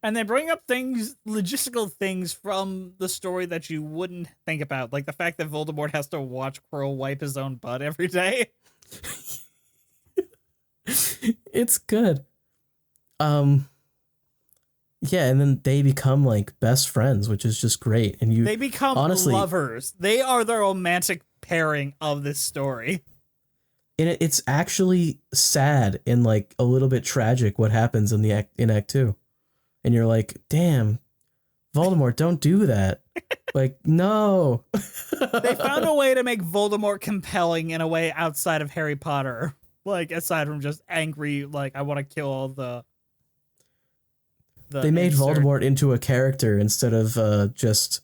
And they bring up things, logistical things from the story that you wouldn't think about. Like the fact that Voldemort has to watch Quirrell wipe his own butt every day.
It's good. Yeah, and then they become like best friends, which is just great. And
they become lovers. They are the romantic pairing of this story.
And it's actually sad and like a little bit tragic what happens in Act 2. And you're like, damn, Voldemort, don't do that. Like, no.
They found a way to make Voldemort compelling in a way outside of Harry Potter. Like, aside from just angry, like, I want to kill all the
they made Voldemort into a character instead of just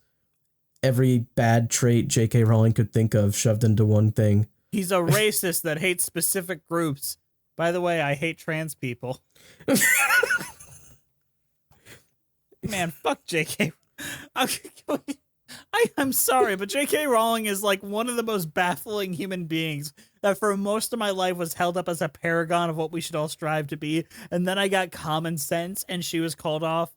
every bad trait J.K. Rowling could think of shoved into one thing.
He's a racist that hates specific groups. By the way, I hate trans people. Man, fuck J.K. I'm sorry, but J.K. Rowling is like one of the most baffling human beings that for most of my life was held up as a paragon of what we should all strive to be. And then I got Common Sense and she was called out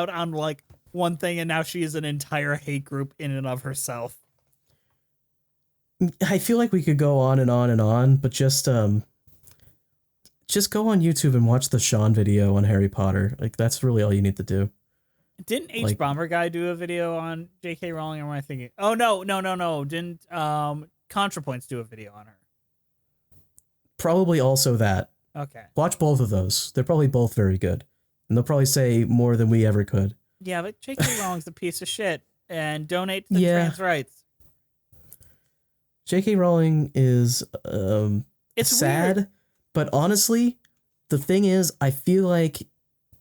on like one thing, and now she is an entire hate group in and of herself.
I feel like we could go on and on and on, but just go on YouTube and watch the Sean video on Harry Potter. Like, that's really all you need to do.
Didn't H Bomber Guy do a video on J.K. Rowling, or am I thinking? Oh, no. Didn't ContraPoints do a video on her?
Probably also that.
Okay.
Watch both of those. They're probably both very good. And they'll probably say more than we ever could.
Yeah, but J.K. Rowling's a piece of shit. And donate to the trans rights.
J.K. Rowling is
it's
sad,
weird.
But honestly, the thing is, I feel like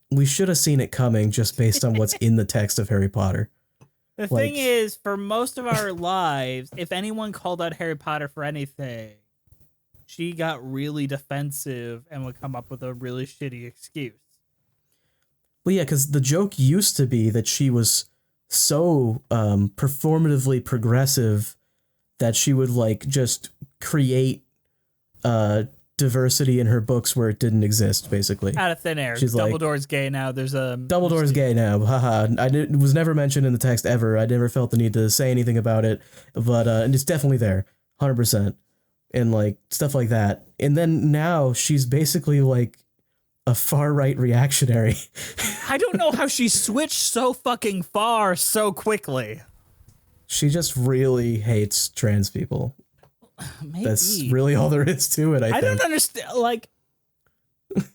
we should have seen it coming just based on what's in the text of Harry Potter.
The thing is, for most of our lives, if anyone called out Harry Potter for anything, she got really defensive and would come up with a really shitty excuse.
Well, yeah, because the joke used to be that she was so performatively progressive that she would like just create diversity in her books where it didn't exist, basically.
Out of thin air.
She's like,
Dumbledore's gay now. There's a
Dumbledore's gay now. Haha. It was never mentioned in the text ever. I never felt the need to say anything about it, but and it's definitely there, 100%, and like stuff like that. And then now she's basically like a far right reactionary.
I don't know how she switched so fucking far so quickly.
She just really hates trans people.
Maybe.
That's really all there is to it, I think.
don't understand. Like,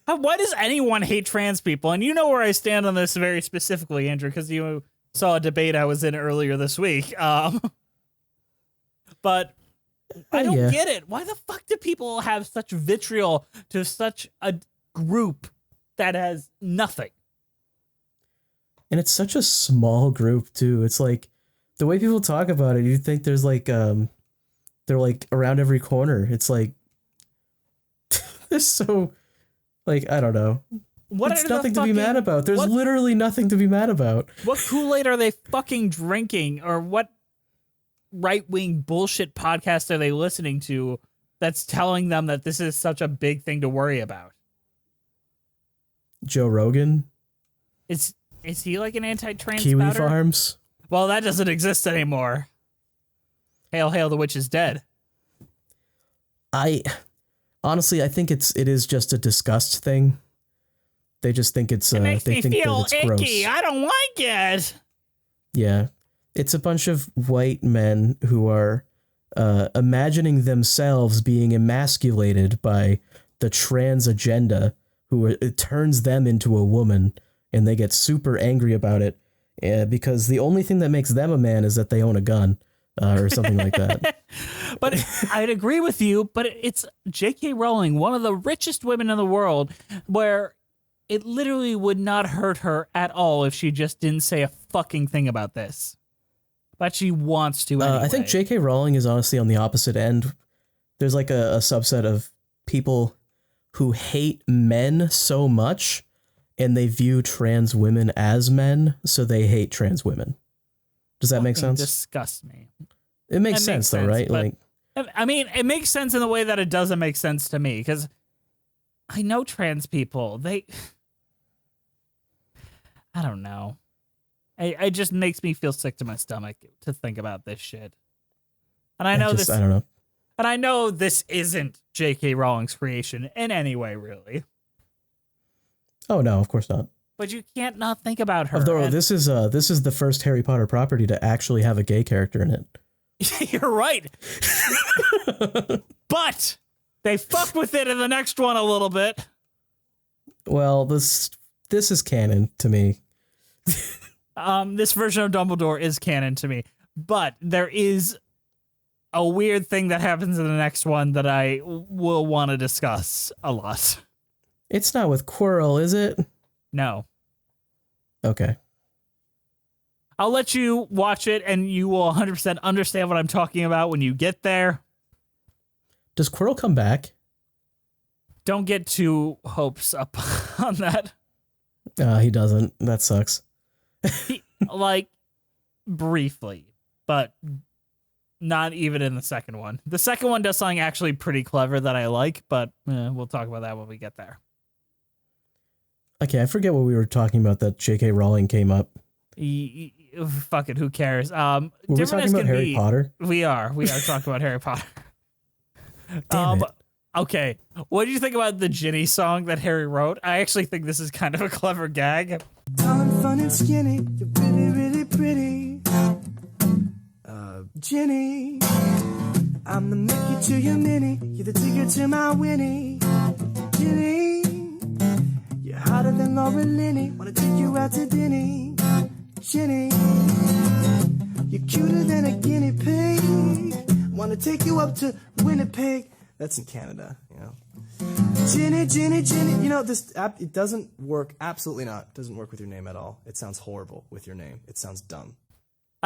why does anyone hate trans people? And you know where I stand on this very specifically, Andrew, because you saw a debate I was in earlier this week. But I don't get it. Why the fuck do people have such vitriol to such a group that has nothing?
And it's such a small group, too. It's like, the way people talk about it, you'd think there's like, they're like around every corner. It's like, they're so, like, I don't know. It's nothing to be mad about. There's literally nothing to be mad about.
What Kool-Aid are they fucking drinking? Or what right-wing bullshit podcast are they listening to that's telling them that this is such a big thing to worry about?
Joe Rogan?
Is he like an anti-trans
Kiwi
spouter?
Farms?
Well, that doesn't exist anymore. Hail, hail, the witch is dead.
Honestly, I think it is just a disgust thing. They just think it's
it makes
they
me
think
feel
that it's gross.
icky. I don't like it.
Yeah. It's a bunch of white men who are imagining themselves being emasculated by the trans agenda, it turns them into a woman, and they get super angry about it because the only thing that makes them a man is that they own a gun or something like that.
But I'd agree with you, but it's J.K. Rowling, one of the richest women in the world, where it literally would not hurt her at all if she just didn't say a fucking thing about this. But she wants to anyway.
I think J.K. Rowling is honestly on the opposite end. There's like a subset of people who hate men so much, and they view trans women as men, so they hate trans women. Does that make sense?
Disgusts me.
It makes sense, though, right? Like,
I mean, it makes sense in the way that it doesn't make sense to me, because I know trans people. I don't know. It just makes me feel sick to my stomach to think about this shit. And I don't know. And I know this isn't J.K. Rowling's creation in any way, really.
Oh no, of course not.
But you can't not think about her.
Although this is the first Harry Potter property to actually have a gay character in it.
You're right. But they fucked with it in the next one a little bit.
Well, this is canon to me.
This version of Dumbledore is canon to me, but there is a weird thing that happens in the next one that I will want to discuss a lot.
It's not with Quirrell, is it?
No.
Okay.
I'll let you watch it, and you will 100% understand what I'm talking about when you get there.
Does Quirrell come back?
Don't get too hopes up on that.
He doesn't. That sucks.
Like, briefly, but not even in the second one. The second one does something actually pretty clever that I like, but we'll talk about that when we get there.
Okay, I forget what we were talking about that J.K. Rowling came up.
Fuck it, who cares?
Were we talking about Harry Potter?
We are talking about Harry Potter.
Damn it.
Okay, what do you think about the Ginny song that Harry wrote? I actually think this is kind of a clever gag.
Tall and fun and skinny, you're really, really pretty. Ginny, I'm the Mickey to your Minnie, you're the Tigger to my Winnie. Ginny, you're hotter than Laura Linney, wanna take you out to dinner. Ginny, you're cuter than a guinea pig, wanna take you up to Winnipeg. That's in Canada, you know. Ginny, Ginny, Ginny. You know, it doesn't work. Absolutely not. It doesn't work with your name at all. It sounds horrible with your name. It sounds dumb.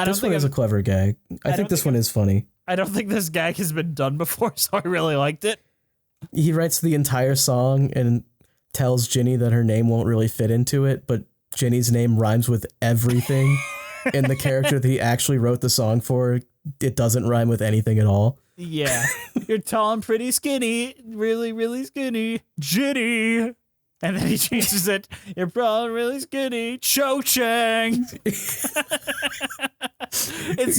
This one is a clever gag. I think this one is funny.
I don't think this gag has been done before, so I really liked it.
He writes the entire song and tells Ginny that her name won't really fit into it, but Ginny's name rhymes with everything. and the character that he actually wrote the song for, it doesn't rhyme with anything at all.
Yeah. You're tall and pretty skinny. Really, really skinny. Jitty. And then he changes it. You're probably really skinny. Cho Chang. It's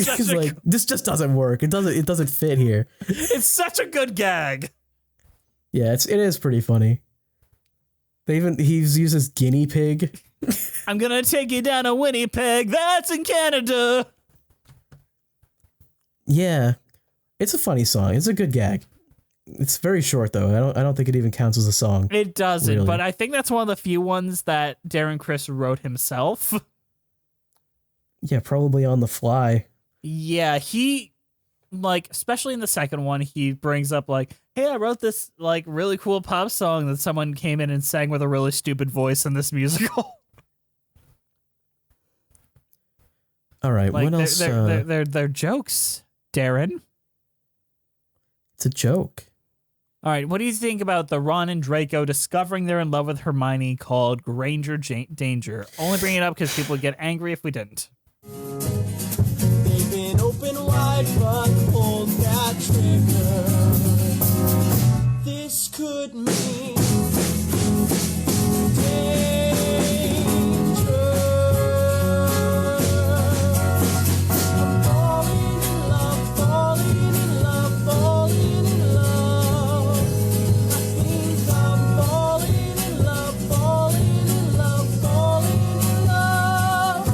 such
He's like, this just doesn't work. It doesn't fit here.
it's such a good gag.
Yeah, it is pretty funny. He uses guinea pig.
I'm gonna take you down to Winnipeg. That's in Canada.
Yeah, it's a funny song. It's a good gag. It's very short though. I don't think it even counts as a song.
It doesn't,
really.
but I think that's one of the few ones that Darren Criss wrote himself.
Yeah, probably on the fly.
Yeah, he especially in the second one, he brings up hey, I wrote this really cool pop song that someone came in and sang with a really stupid voice in this musical.
All right, what else?
They're jokes, Darren.
It's a joke.
All right, what do you think about the Ron and Draco discovering they're in love with Hermione called Granger Danger? Only bring it up because people would get angry if we didn't.
They've been open wide, but pulled that trigger. This could mean danger. I'm falling in love, falling in love, falling in love. I think I'm falling in love, falling in love, falling in love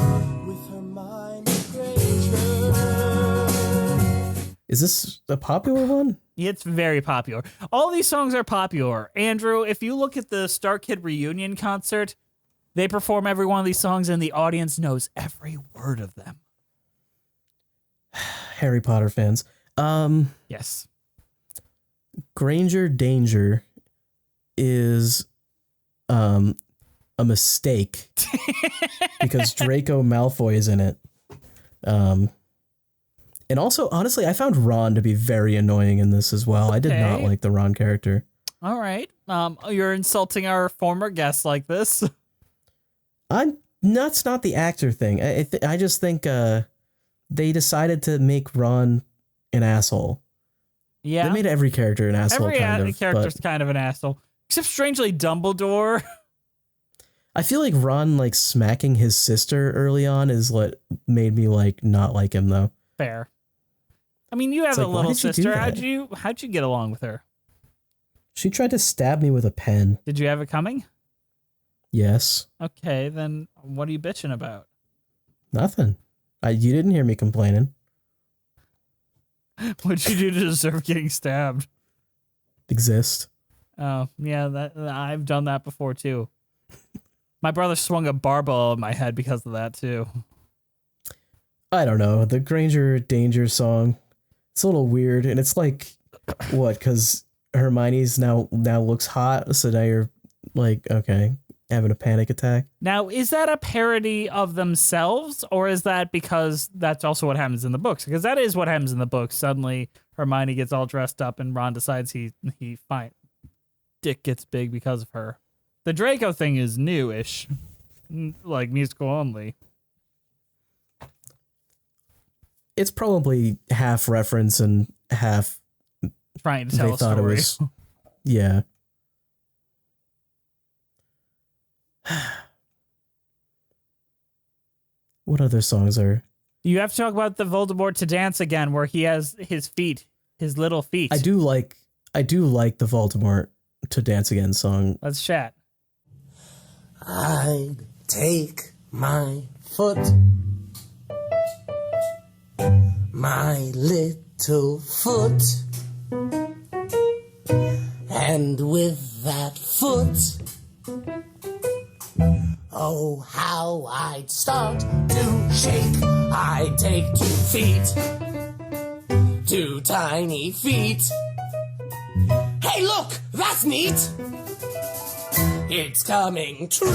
with Hermione Granger.
Is this a popular one?
It's very popular. All these songs are popular. Andrew, if you look at the StarKid reunion concert, they perform every one of these songs and the audience knows every word of them.
Harry Potter fans.
Yes.
Granger Danger is a mistake because Draco Malfoy is in it. And also, honestly, I found Ron to be very annoying in this as well. I did not like the Ron character.
All right. You're insulting our former guests like this.
That's not the actor thing. I just think they decided to make Ron an asshole.
Yeah.
They made every character an asshole.
Every
kind of,
character's kind of an asshole. Except strangely Dumbledore.
I feel like Ron smacking his sister early on is what made me not like him though.
Fair. I mean, you have a little sister. How'd you get along with her?
She tried to stab me with a pen.
Did you have it coming?
Yes.
Okay, then what are you bitching about?
Nothing. You didn't hear me complaining.
What'd you do to deserve getting stabbed?
Exist.
Oh, yeah, I've done that before too. My brother swung a barbell at my head because of that too.
I don't know. The Granger Danger song, it's a little weird, and it's what? Because Hermione's now looks hot, so now you're okay, having a panic attack.
Now, is that a parody of themselves, or is that because that's also what happens in the books? Because that is what happens in the books. Suddenly, Hermione gets all dressed up, and Ron decides he fine. Dick gets big because of her. The Draco thing is new-ish, musical only.
It's probably half reference and half
Trying to tell a story.
It was, yeah. What other songs are?
You have to talk about the Voldemort to Dance again, where he has his little feet.
I do like the Voldemort to Dance Again song.
Let's chat.
I'd take my foot, my little foot, and with that foot, oh, how I'd start to shake. I'd take 2 feet, 2 tiny feet. Hey, look, that's neat. It's coming true.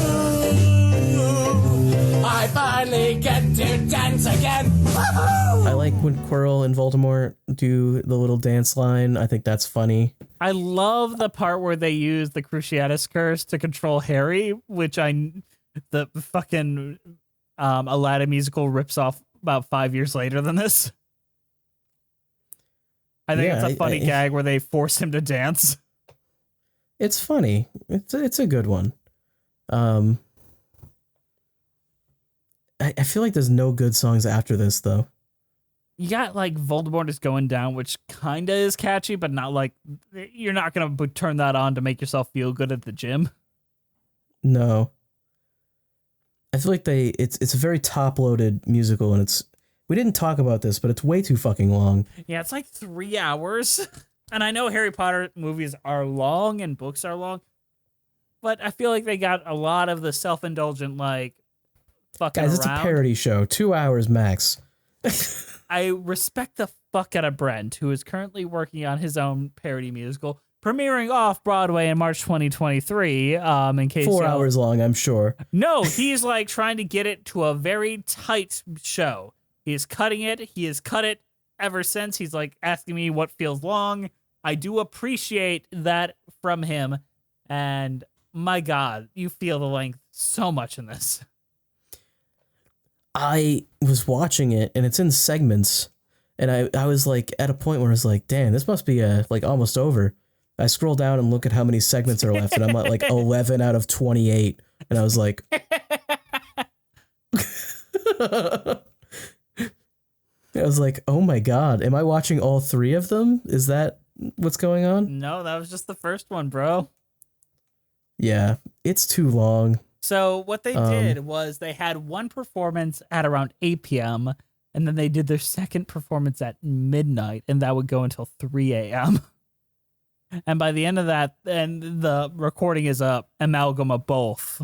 I finally get to dance again. Woo-hoo!
I like when Quirrell and Voldemort do the little dance line. I think that's funny.
I love the part where they use the Cruciatus curse to control Harry, which the fucking Aladdin musical rips off about 5 years later than this. I think it's a funny gag where they force him to dance.
It's funny. It's a good one. I feel like there's no good songs after this though.
You got like Voldemort is Going Down, which kind of is catchy, but not like you're not going to turn that on to make yourself feel good at the gym.
No. I feel like it's a very top-loaded musical, and we didn't talk about this, but it's way too fucking long.
Yeah, it's like 3 hours. And I know Harry Potter movies are long and books are long, but I feel like they got a lot of the self-indulgent, like, fucking
Guys,
around.
it's a parody show. 2 hours max.
I respect the fuck out of Brent, who is currently working on his own parody musical, premiering off Broadway in March 2023. In case
4 hours long, I'm sure.
No, he's like trying to get it to a very tight show. He is cutting it. He has cut it ever since. He's like asking me what feels long. I do appreciate that from him. And my God, you feel the length so much in this.
I was watching it, and it's in segments, and I was like at a point where I was like, damn, this must be like almost over. I scroll down and look at how many segments are left, and I'm at like 11 out of 28, and I was like, oh my God, am I watching all 3 of them? Is that what's going on?
No, that was just the first one, bro.
Yeah, it's too long.
So what they did was they had one performance at around 8 p.m. and then they did their second performance at midnight, and that would go until 3 a.m. And by the end of that, and the recording is a amalgam of both.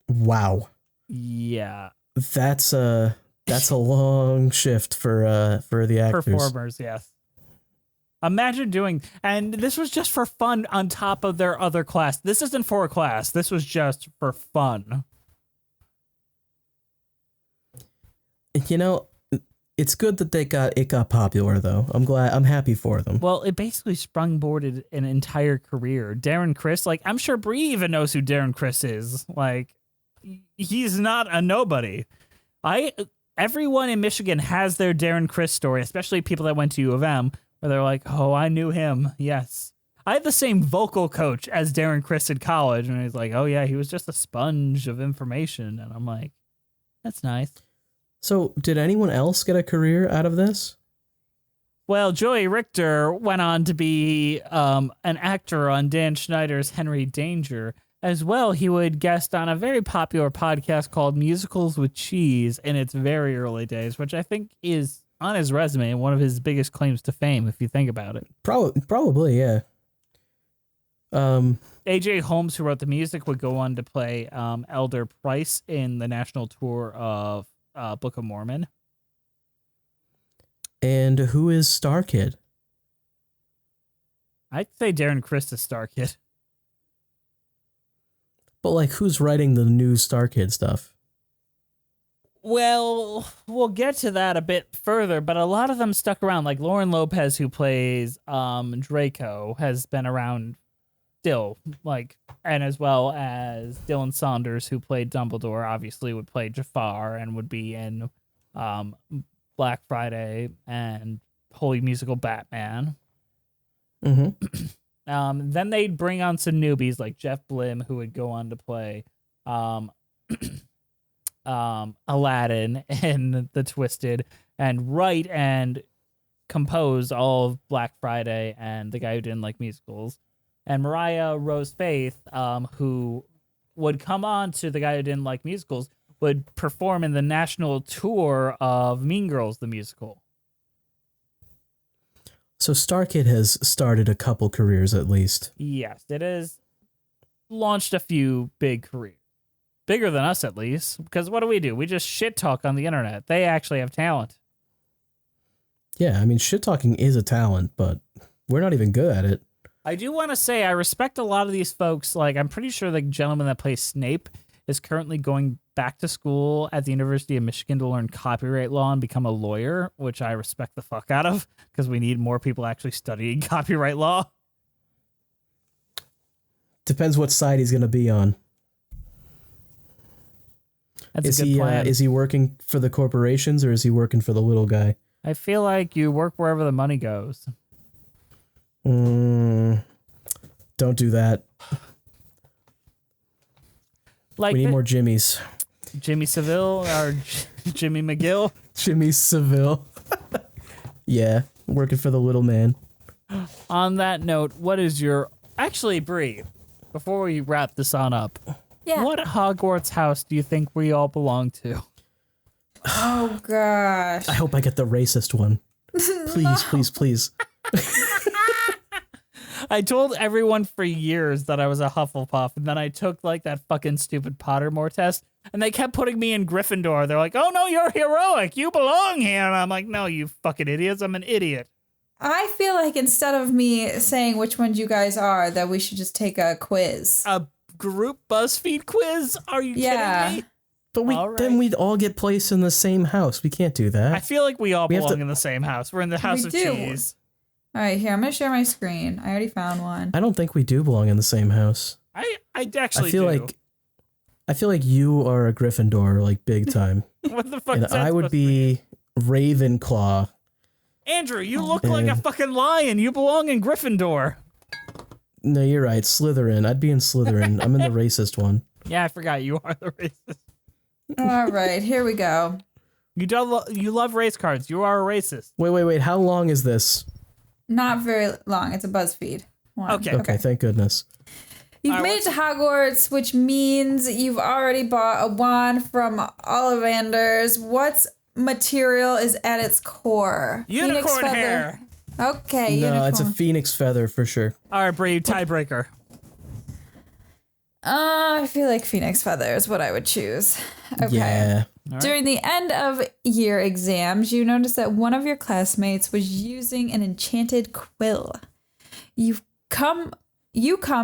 Wow.
Yeah.
That's a long shift for the actors.
Performers, yes. Imagine doing, and this was just for fun on top of their other class. This isn't for a class. This was just for fun.
You know, it's good that it got popular though. I'm happy for them.
Well, it basically sprungboarded an entire career. Darren Criss, like, I'm sure Bree even knows who Darren Criss is. Like, he's not a nobody. Everyone in Michigan has their Darren Criss story, especially people that went to U of M, where they're like, oh, I knew him. Yes. I had the same vocal coach as Darren Criss in college, and he's like, oh yeah, he was just a sponge of information. And I'm like, that's nice.
So did anyone else get a career out of this?
Well, Joey Richter went on to be an actor on Dan Schneider's Henry Danger. As well, he would guest on a very popular podcast called Musicals with Cheese in its very early days, which I think is on his resume one of his biggest claims to fame, if you think about it.
Probably, yeah.
A.J. Holmes, who wrote the music, would go on to play Elder Price in the national tour of Book of Mormon.
And who is StarKid?
I'd say Darren Criss is StarKid.
But like, who's writing the new StarKid stuff?
Well, we'll get to that a bit further, but a lot of them stuck around. Like Lauren Lopez, who plays Draco, has been around still. Like, and as well as Dylan Saunders, who played Dumbledore, obviously would play Jafar and would be in Black Friday and Holy Musical Batman.
Mm-hmm.
Then they'd bring on some newbies like Jeff Blim, who would go on to play Aladdin in The Twisted, and write and compose all of Black Friday and The Guy Who Didn't Like Musicals. And Mariah Rose Faith, who would come on to The Guy Who Didn't Like Musicals, would perform in the national tour of Mean Girls, the musical.
So StarKid has started a couple careers at least.
Yes, it has launched a few big careers. Bigger than us, at least. Because what do? We just shit talk on the internet. They actually have talent.
Yeah, I mean, shit talking is a talent, but we're not even good at it.
I do want to say I respect a lot of these folks. Like, I'm pretty sure the gentleman that plays Snape is currently going back to school at the University of Michigan to learn copyright law and become a lawyer, which I respect the fuck out of, because we need more people actually studying copyright law.
Depends what side he's going to be on.
That's a good plan.
Is he working for the corporations or is he working for the little guy?
I feel like you work wherever the money goes.
Don't do that.
Like
We need more Jimmys.
Jimmy Seville or Jimmy McGill.
Jimmy Seville. Yeah, working for the little man.
On that note, what is your... Actually, Bree, before we wrap this on up, what Hogwarts house do you think we all belong to?
Oh, gosh.
I hope I get the racist one. Please, please, please.
I told everyone for years that I was a Hufflepuff, and then I took like that fucking stupid Pottermore test, and they kept putting me in Gryffindor. They're like, "Oh no, you're heroic. You belong here." And I'm like, "No, you fucking idiots. I'm an idiot."
I feel like instead of me saying which ones you guys are, that we should just take a quiz.
A group BuzzFeed quiz? Are you kidding me?
But then we'd all get placed in the same house. We can't do that.
I feel like we all belong in the same house. We're in the house of
do.
cheese.
All right, here, I'm going to share my screen. I already found one.
I don't think we do belong in the same house.
I actually
I feel like you are a Gryffindor, like big time.
What the fuck
And
is that
I would
supposed to mean?
be Ravenclaw.
Andrew, you look like a fucking lion. You belong in Gryffindor.
No, you're right. Slytherin. I'd be in Slytherin. I'm in the racist one.
Yeah, I forgot you are the racist.
All right, here we go.
You love race cards. You are a racist.
Wait. How long is this?
Not very long. It's a BuzzFeed one.
Okay, thank goodness.
You've made it to Hogwarts, which means you've already bought a wand from Ollivander's. What material is at its core?
Unicorn hair.
Okay,
No,
unicorn.
it's a phoenix feather for sure.
All right, Bree, tiebreaker.
I feel like phoenix feather is what I would choose. Okay.
Yeah.
Right.
During the end of year exams, you noticed that one of your classmates was using an enchanted quill. You come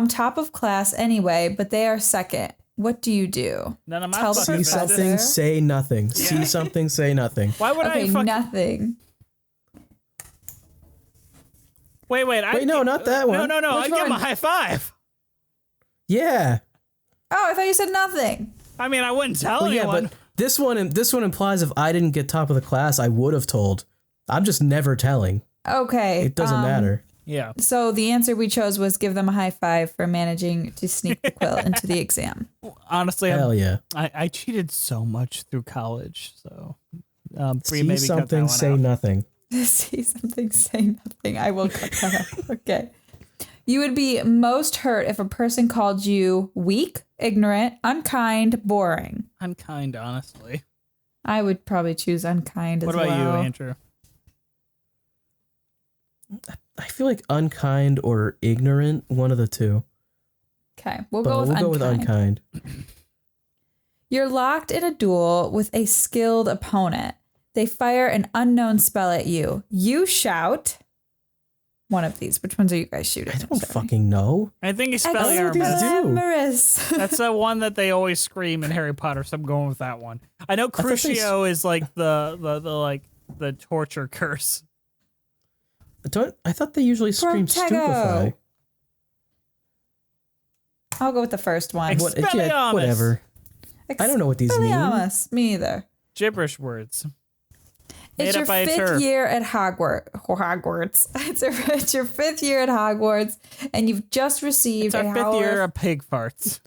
top of class anyway, but they are second. What do you do?
None of my
Tell the
fucking
See
professor.
something, say nothing. See something, say nothing.
Why would
Okay,
I fucking...
nothing.
Wait,
no, not that one.
No.
Which
I give him a
one?
high five.
Yeah.
Oh, I thought you said nothing.
I mean, I wouldn't tell
Well, yeah,
anyone.
but this one implies if I didn't get top of the class, I would have told. I'm just never telling.
Okay.
It doesn't matter.
Yeah.
So the answer we chose was give them a high five for managing to sneak the quill into the exam.
Honestly,
Hell yeah.
I cheated so much through college, so Bree,
See
maybe cut that
something,
one
say
out.
nothing.
See something, say nothing. I will cut that out. Okay. You would be most hurt if a person called you weak, ignorant, unkind, boring.
Unkind, honestly.
I would probably choose unkind
What
as
about
well.
you, Andrew?
I feel like unkind or ignorant, one of the two.
Okay, we'll
But
go with
we'll
unkind.
go with unkind.
You're locked in a duel with a skilled opponent. They fire an unknown spell at you. You shout. One of these. Which ones are you guys shooting?
I don't fucking know.
I think it's
I don't know what these
Expelliarmus.
do.
Glamorous.
That's the one that they always scream in Harry Potter, so I'm going with that one. I know
thought they
Crucio is like the torture curse.
I thought they usually scream
Protego.
stupefy.
I'll go with the first one.
What, yeah,
Expelliarmus.
whatever. I don't know what these mean.
Expelliarmus. Me either.
Gibberish words. Made
It's
up
your
by a
fifth
turf.
year at Hogwarts. It's your fifth year at Hogwarts, and you've just received
It's our
a
fifth year
howler.
of pig farts.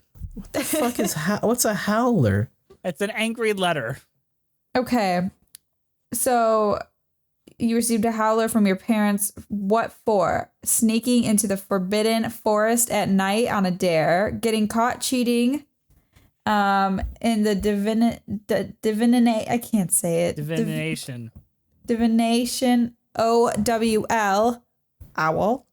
Fuck is what's a howler?
It's an angry letter.
Okay, so you received a howler from your parents. What for? Sneaking into the forbidden forest at night on a dare, getting caught cheating. In the divination, I can't say it.
Divination.
Divination OWL owl.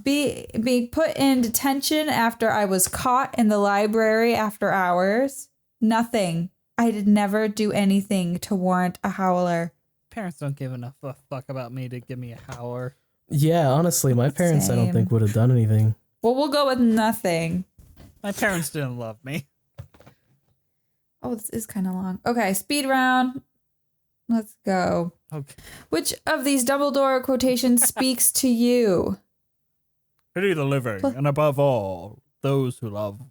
Being put in detention after I was caught in the library after hours. Nothing. I did never do anything to warrant a howler.
Parents don't give enough a fuck about me to give me a howler.
Yeah, honestly, my parents I don't
Same.
think would have done anything.
Well, we'll go with nothing.
My parents didn't love me.
Oh, this is kind of long. Okay, speed round. Let's go.
Okay.
Which of these Dumbledore quotations speaks to you?
Pity the living, and above all, those who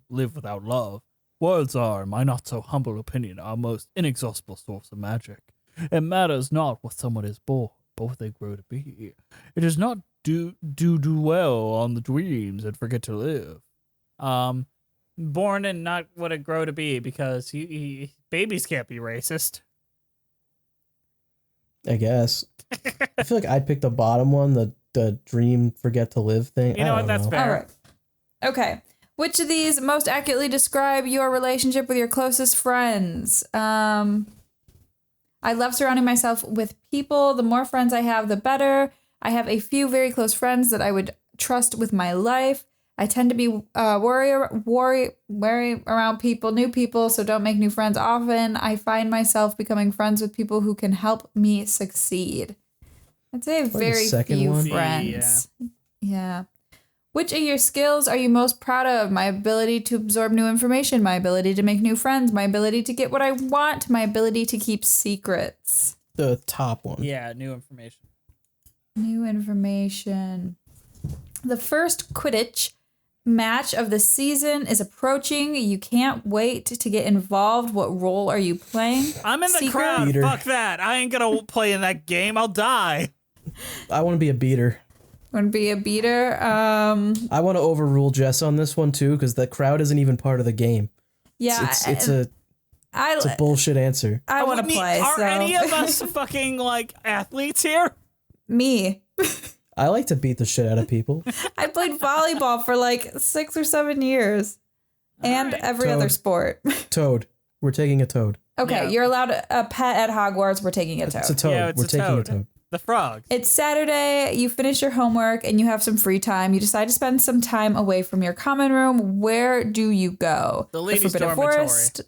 live without love. Words are, in my not so humble opinion, our most inexhaustible source of magic. It matters not what someone is born, but what they grow to be. It does not do well on the dreams and forget to live. Born and not what it grow to be, because babies can't be racist.
I guess. I feel like I'd pick the bottom one, the dream, forget to live thing.
You know what? That's fair.
All right. Okay. Which of these most accurately describe your relationship with your closest friends? I love surrounding myself with people. The more friends I have, the better. I have a few very close friends that I would trust with my life. I tend to be wary around people, new people, so don't make new friends often. I find myself becoming friends with people who can help me succeed. I'd say very few friends. Yeah. Which of your skills are you most proud of? My ability to absorb new information, my ability to make new friends, my ability to get what I want, my ability to keep secrets.
The top one.
Yeah, new information.
New information. The first Quidditch match of the season is approaching. You can't wait to get involved. What role are you playing?
I'm in the crowd.
Beater.
Fuck that. I ain't gonna play in that game. I'll die.
I want to be a beater.
Want to be a beater?
I want to overrule Jess on this one too, because the crowd isn't even part of the game.
Yeah,
It's a bullshit answer.
I want to play.
Are
So
any of us fucking like athletes here?
me.
I like to beat the shit out of people.
I played volleyball for like 6 or 7 years, and every
Toad.
other sport.
Toad. We're taking a toad.
Okay,
Yeah.
you're allowed a pet at Hogwarts. We're taking a toad.
It's a toad.
Yeah, it's
We're
a
taking
toad.
a toad.
The frogs.
It's Saturday, you finish your homework, and you have some free time. You decide to spend some time away from your common room. Where do you go?
The ladies'
Forbidden
dormitory.
Forest.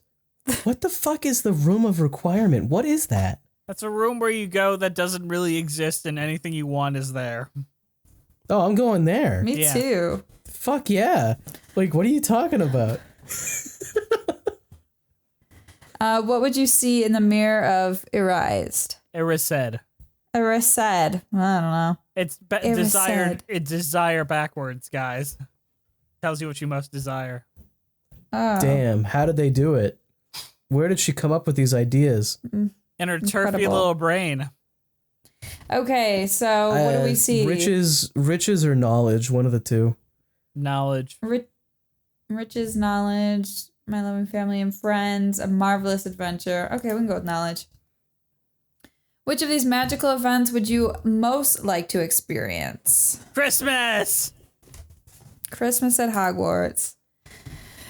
What the fuck is the room of requirement? What is that?
That's a room where you go that doesn't really exist, and anything you want is there.
Oh, I'm going there.
Me
Yeah.
too.
Fuck yeah. Like, what are you talking about?
What would you see in the mirror of Erased?
Erised.
Erased. I don't know.
It's desired. It's desire backwards, guys. Tells you what you most desire.
Oh.
Damn, how did they do it? Where did she come up with these ideas?
In her turfy
Incredible.
little brain.
Okay, so what do we see?
Riches or knowledge, one of the two.
Knowledge.
Riches, knowledge, my loving family and friends, a marvelous adventure. Okay, we can go with knowledge. Which of these magical events would you most like to experience?
Christmas!
Christmas at Hogwarts.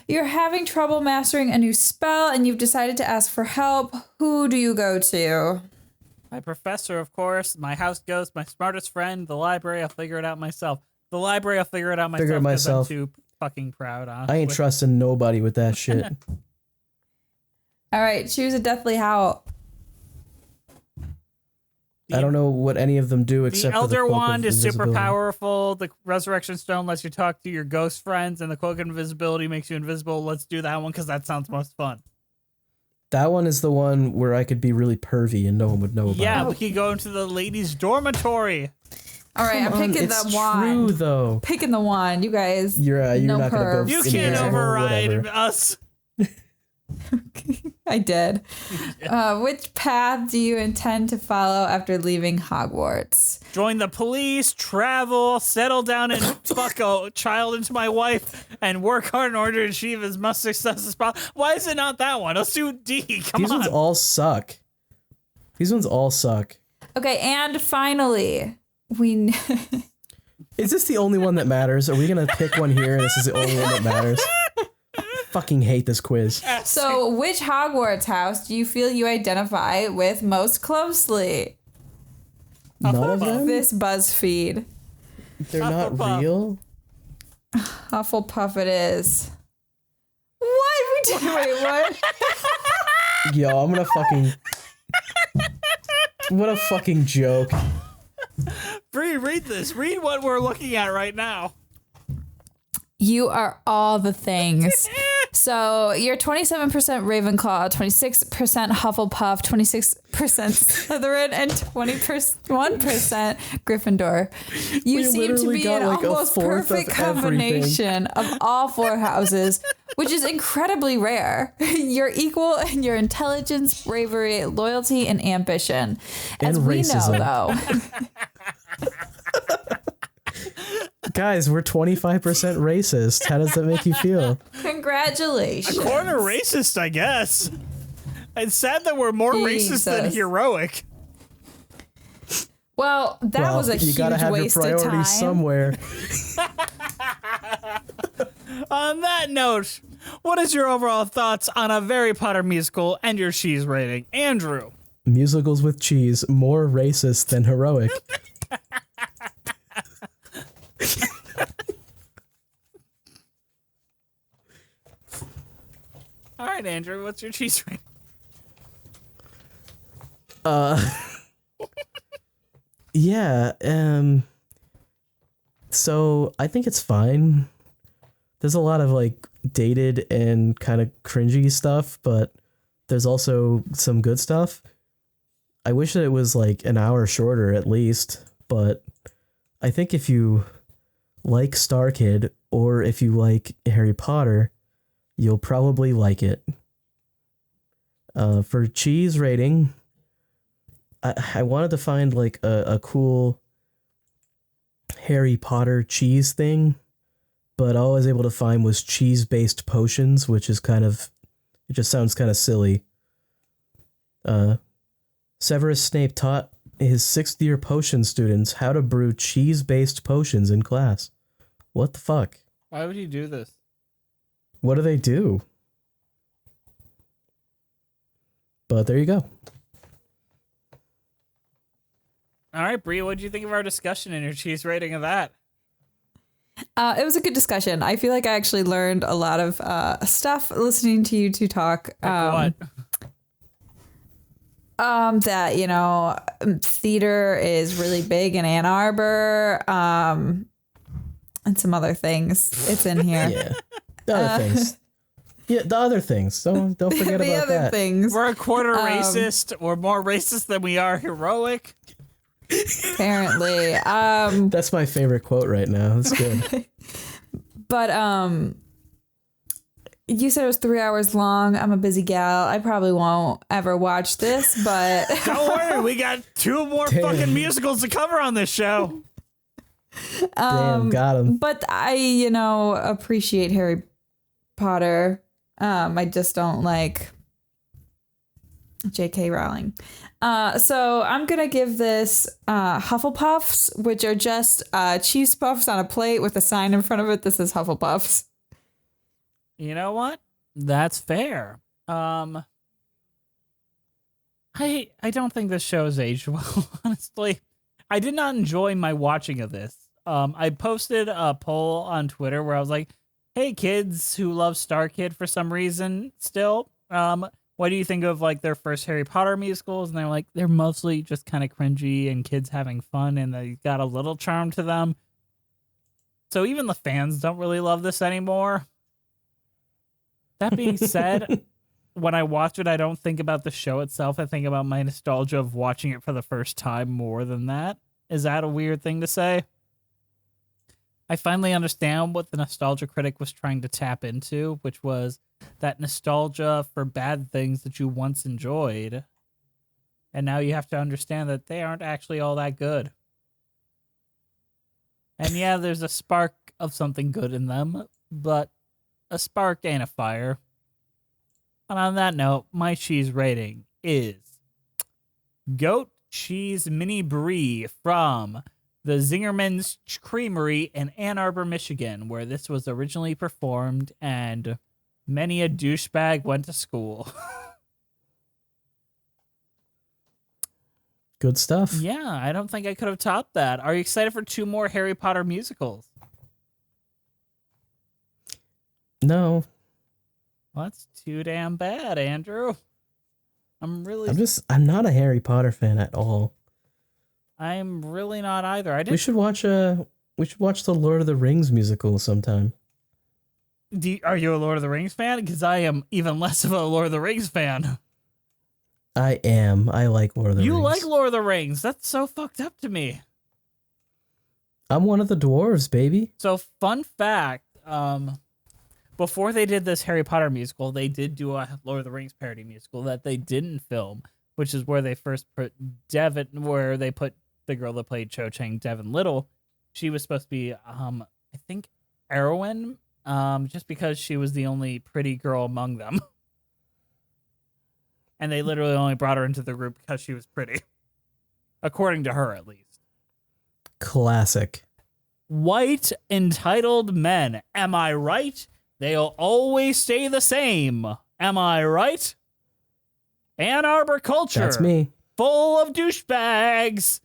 You're having trouble mastering a new spell and you've decided to ask for help. Who do you go to?
My professor, of course. My house ghost. My smartest friend. The library. I'll figure it out myself. The library. I'll figure it out myself.
Figure it
'cause
myself.
I'm too fucking proud, honestly.
I ain't trusting nobody with that shit.
All right, choose a deathly howl.
I don't know what any of them do
The
except for
Elder
the Cloak
Wand
of
is super
Invisibility.
powerful. The Resurrection Stone lets you talk to your ghost friends, and the Cloak of Invisibility makes you invisible. Let's do that one because that sounds most fun.
That one is the one where I could be really pervy and no one would know about
Yeah,
it.
we could go into the ladies' dormitory.
All right,
Come
I'm
on,
picking
it's
the
true
wand.
though.
Picking the wand, you guys.
You're
No
not gonna go.
curves.
You
in
can't
there or
override
whatever.
us.
I did. Which path do you intend to follow after leaving Hogwarts?
Join the police, travel, settle down and fuck a child into my wife, and work hard in order to achieve as much success as possible. Why is it not that one? Let's do D. Come
These
on.
ones all suck. These ones all suck.
Okay, and finally, we.
Is this the only one that matters? Are we gonna pick one here and this is the only one that matters? Fucking hate this quiz.
So, which Hogwarts house do you feel you identify with most closely?
None of them?
This BuzzFeed.
They're not
Hufflepuff.
real?
Hufflepuff it is. What? Wait, what?
Yo, I'm gonna fucking... What a fucking joke.
Bree, read this. Read what we're looking at right now.
You are all the things. So you're 27% Ravenclaw, 26% Hufflepuff, 26% Slytherin, and 21% Gryffindor. You
We
seem to
literally
be
got,
an
like, a
almost
fourth of
perfect
everything.
combination of all four houses, which is incredibly rare. You're equal in your intelligence, bravery, loyalty, and ambition. As
And
we
racism.
know, though.
Guys, we're 25% racist. How does that make you feel?
Congratulations.
Corner racist, I guess. It's sad that we're more racist than
Jesus.
heroic.
Well, that
Well,
was a
you
huge
gotta have your
waste of
priorities
time.
somewhere.
On that note, what is your overall thoughts on a Harry Potter musical and your cheese rating? Andrew.
Musicals with cheese, more racist than heroic.
All right, Andrew, what's your cheese rating?
Yeah, so I think it's fine. There's a lot of like dated and kind of cringy stuff, but there's also some good stuff. I wish that it was like an hour shorter at least, but I think if you like StarKid or if you like Harry Potter, you'll probably like it. For cheese rating, I wanted to find like a cool Harry Potter cheese thing, but all I was able to find was cheese-based potions, which is it just sounds kind of silly. Severus Snape taught his 6th-year potion students how to brew cheese-based potions in class. What the fuck?
Why would you do this?
What do they do? But there you go.
All right, Bria, what did you think of our discussion and your cheese rating of that?
It was a good discussion. I feel like I actually learned a lot of stuff listening to you two talk.
What?
That, you know, theater is really big in Ann Arbor, and some other things. It's in here.
Yeah. The other things. Yeah, the other things. Don't forget
The
about
other
that.
things,
We're a quarter racist. We're more racist than we are heroic.
apparently.
That's my favorite quote right now. That's good.
But you said it was 3 hours long. I'm a busy gal. I probably won't ever watch this, but
Don't worry, we got 2 more
Damn.
fucking musicals to cover on this show.
Damn, got him.
but I, you know, appreciate Harry Potter. I just don't like J.K. Rowling. So I'm gonna give this Hufflepuffs, which are just cheese puffs on a plate with a sign in front of it that says Hufflepuffs.
You know what? That's fair. I don't think this show's aged well, honestly. I did not enjoy my watching of this. I posted a poll on Twitter where I was like, hey, kids who love StarKid for some reason still, what do you think of like their first Harry Potter musicals? And they're like, they're mostly just kind of cringy and kids having fun and they got a little charm to them. So even the fans don't really love this anymore. That being said, when I watch it, I don't think about the show itself. I think about my nostalgia of watching it for the first time more than that. Is that a weird thing to say? I finally understand what the nostalgia critic was trying to tap into, which was that nostalgia for bad things that you once enjoyed. And now you have to understand that they aren't actually all that good. And yeah, there's a spark of something good in them, but a spark ain't a fire. And on that note, my cheese rating is Goat Cheese Mini Brie from the Zingerman's Creamery in Ann Arbor, Michigan, where this was originally performed and many a douchebag went to school.
Good stuff.
Yeah, I don't think I could have topped that. Are you excited for 2 more Harry Potter musicals?
No,
Well, that's too damn bad, Andrew. I'm
not a Harry Potter fan at all.
I'm really not either.
We should watch the Lord of the Rings musical sometime.
Are you a Lord of the Rings fan? Because I am even less of a Lord of the Rings fan.
I am. I like Lord of the Rings.
You like Lord of the Rings? That's so fucked up to me.
I'm one of the dwarves, baby.
So, fun fact, before they did this Harry Potter musical, they did do a Lord of the Rings parody musical that they didn't film, which is where they first put where they put the girl that played Cho Chang, Devin Little. She was supposed to be, I think, Erwin, just because she was the only pretty girl among them. And they literally only brought her into the group because she was pretty. According to her, at least.
Classic.
White entitled men. Am I right? They'll always stay the same. Am I right? Ann Arbor culture.
That's me.
Full of douchebags.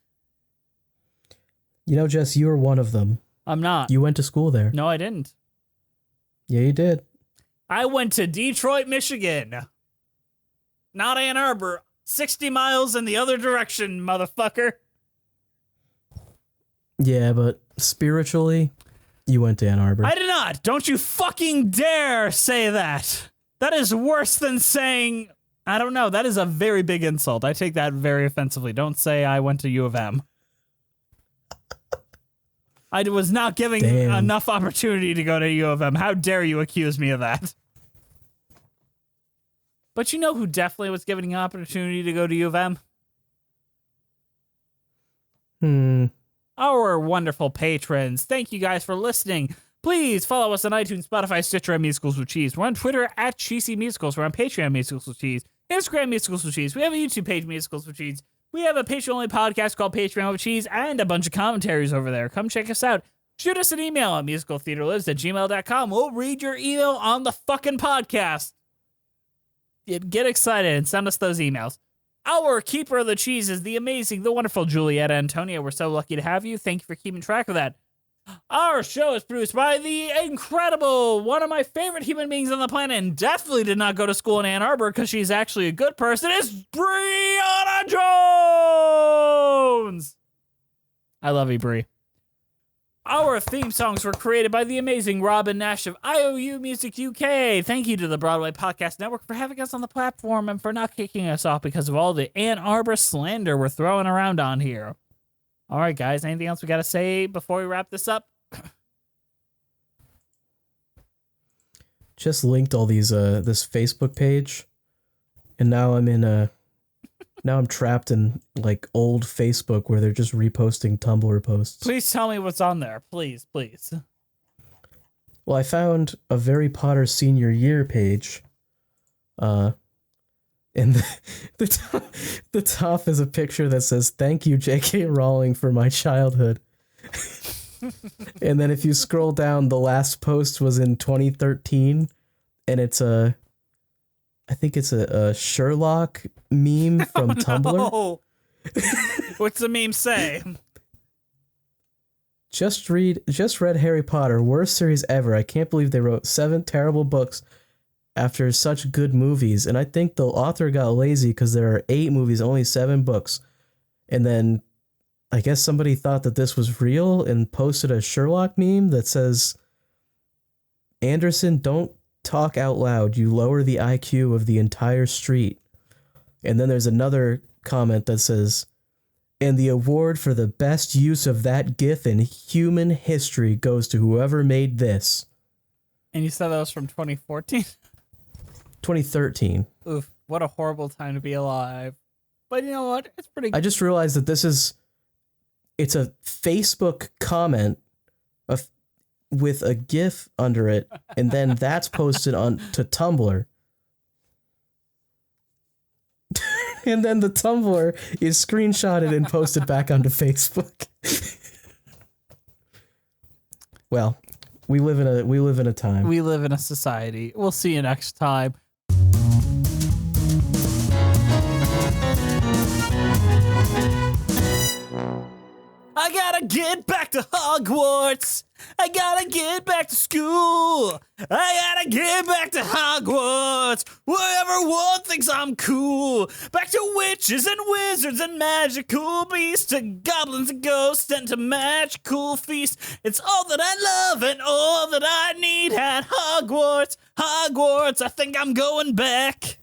You know, Jess, you were one of them.
I'm not.
You went to school there.
No, I didn't.
Yeah, you did.
I went to Detroit, Michigan. Not Ann Arbor. 60 miles in the other direction, motherfucker.
Yeah, but spiritually, you went to Ann Arbor.
I did not. Don't you fucking dare say that. That is worse than saying, I don't know. That is a very big insult. I take that very offensively. Don't say I went to U of M. I was not giving enough opportunity to go to U of M. How dare you accuse me of that? But you know who definitely was given an opportunity to go to U of M? Our wonderful patrons. Thank you guys for listening. Please follow us on iTunes, Spotify, Stitcher, and Musicals with Cheese. We're on Twitter at Cheesy Musicals. We're on Patreon, Musicals with Cheese. Instagram, Musicals with Cheese. We have a YouTube page, Musicals with Cheese. We have a Patreon-only podcast called Patreon with Cheese and a bunch of commentaries over there. Come check us out. Shoot us an email at musicaltheaterlives@gmail.com. We'll read your email on the fucking podcast. Get excited and send us those emails. Our keeper of the cheese is the amazing, the wonderful Juliet Antonia. We're so lucky to have you. Thank you for keeping track of that. Our show is produced by the incredible, one of my favorite human beings on the planet, and definitely did not go to school in Ann Arbor because she's actually a good person. It's Brianna Jones! I love you, Bri. Our theme songs were created by the amazing Robin Nash of IOU Music UK. Thank you to the Broadway Podcast Network for having us on the platform and for not kicking us off because of all the Ann Arbor slander we're throwing around on here. All right, guys, anything else we got to say before we wrap this up?
Just linked all these this Facebook page, and now I'm trapped in like old Facebook where they're just reposting Tumblr posts.
Please tell me what's on there, please.
Well, I found a Harry Potter senior year page, and the top is a picture that says "Thank you, J.K. Rowling, for my childhood." And then if you scroll down, the last post was in 2013, and it's I think it's a Sherlock meme from Tumblr.
No. What's the meme say?
Just read Harry Potter, worst series ever. I can't believe they wrote 7 terrible books after such good movies. And I think the author got lazy because there are 8 movies, only 7 books. And then I guess somebody thought that this was real and posted a Sherlock meme that says, "Anderson, don't talk out loud. You lower the IQ of the entire street." And then there's another comment that says, "And the award for the best use of that GIF in human history goes to whoever made this."
And you said that was from 2014?
2013.
Oof, what a horrible time to be alive. But you know what? It's pretty good.
I just realized that it's a Facebook comment with a GIF under it, and then that's posted to Tumblr. And then the Tumblr is screenshotted and posted back onto Facebook. Well, we live in a time.
We live in a society. We'll see you next time. I gotta get back to Hogwarts. I gotta get back to school. I gotta get back to Hogwarts. where everyone thinks I'm cool. Back to witches and wizards and magical beasts, to goblins and ghosts and to magical feasts. It's all that I love and all that I need at Hogwarts. Hogwarts, I think I'm going back.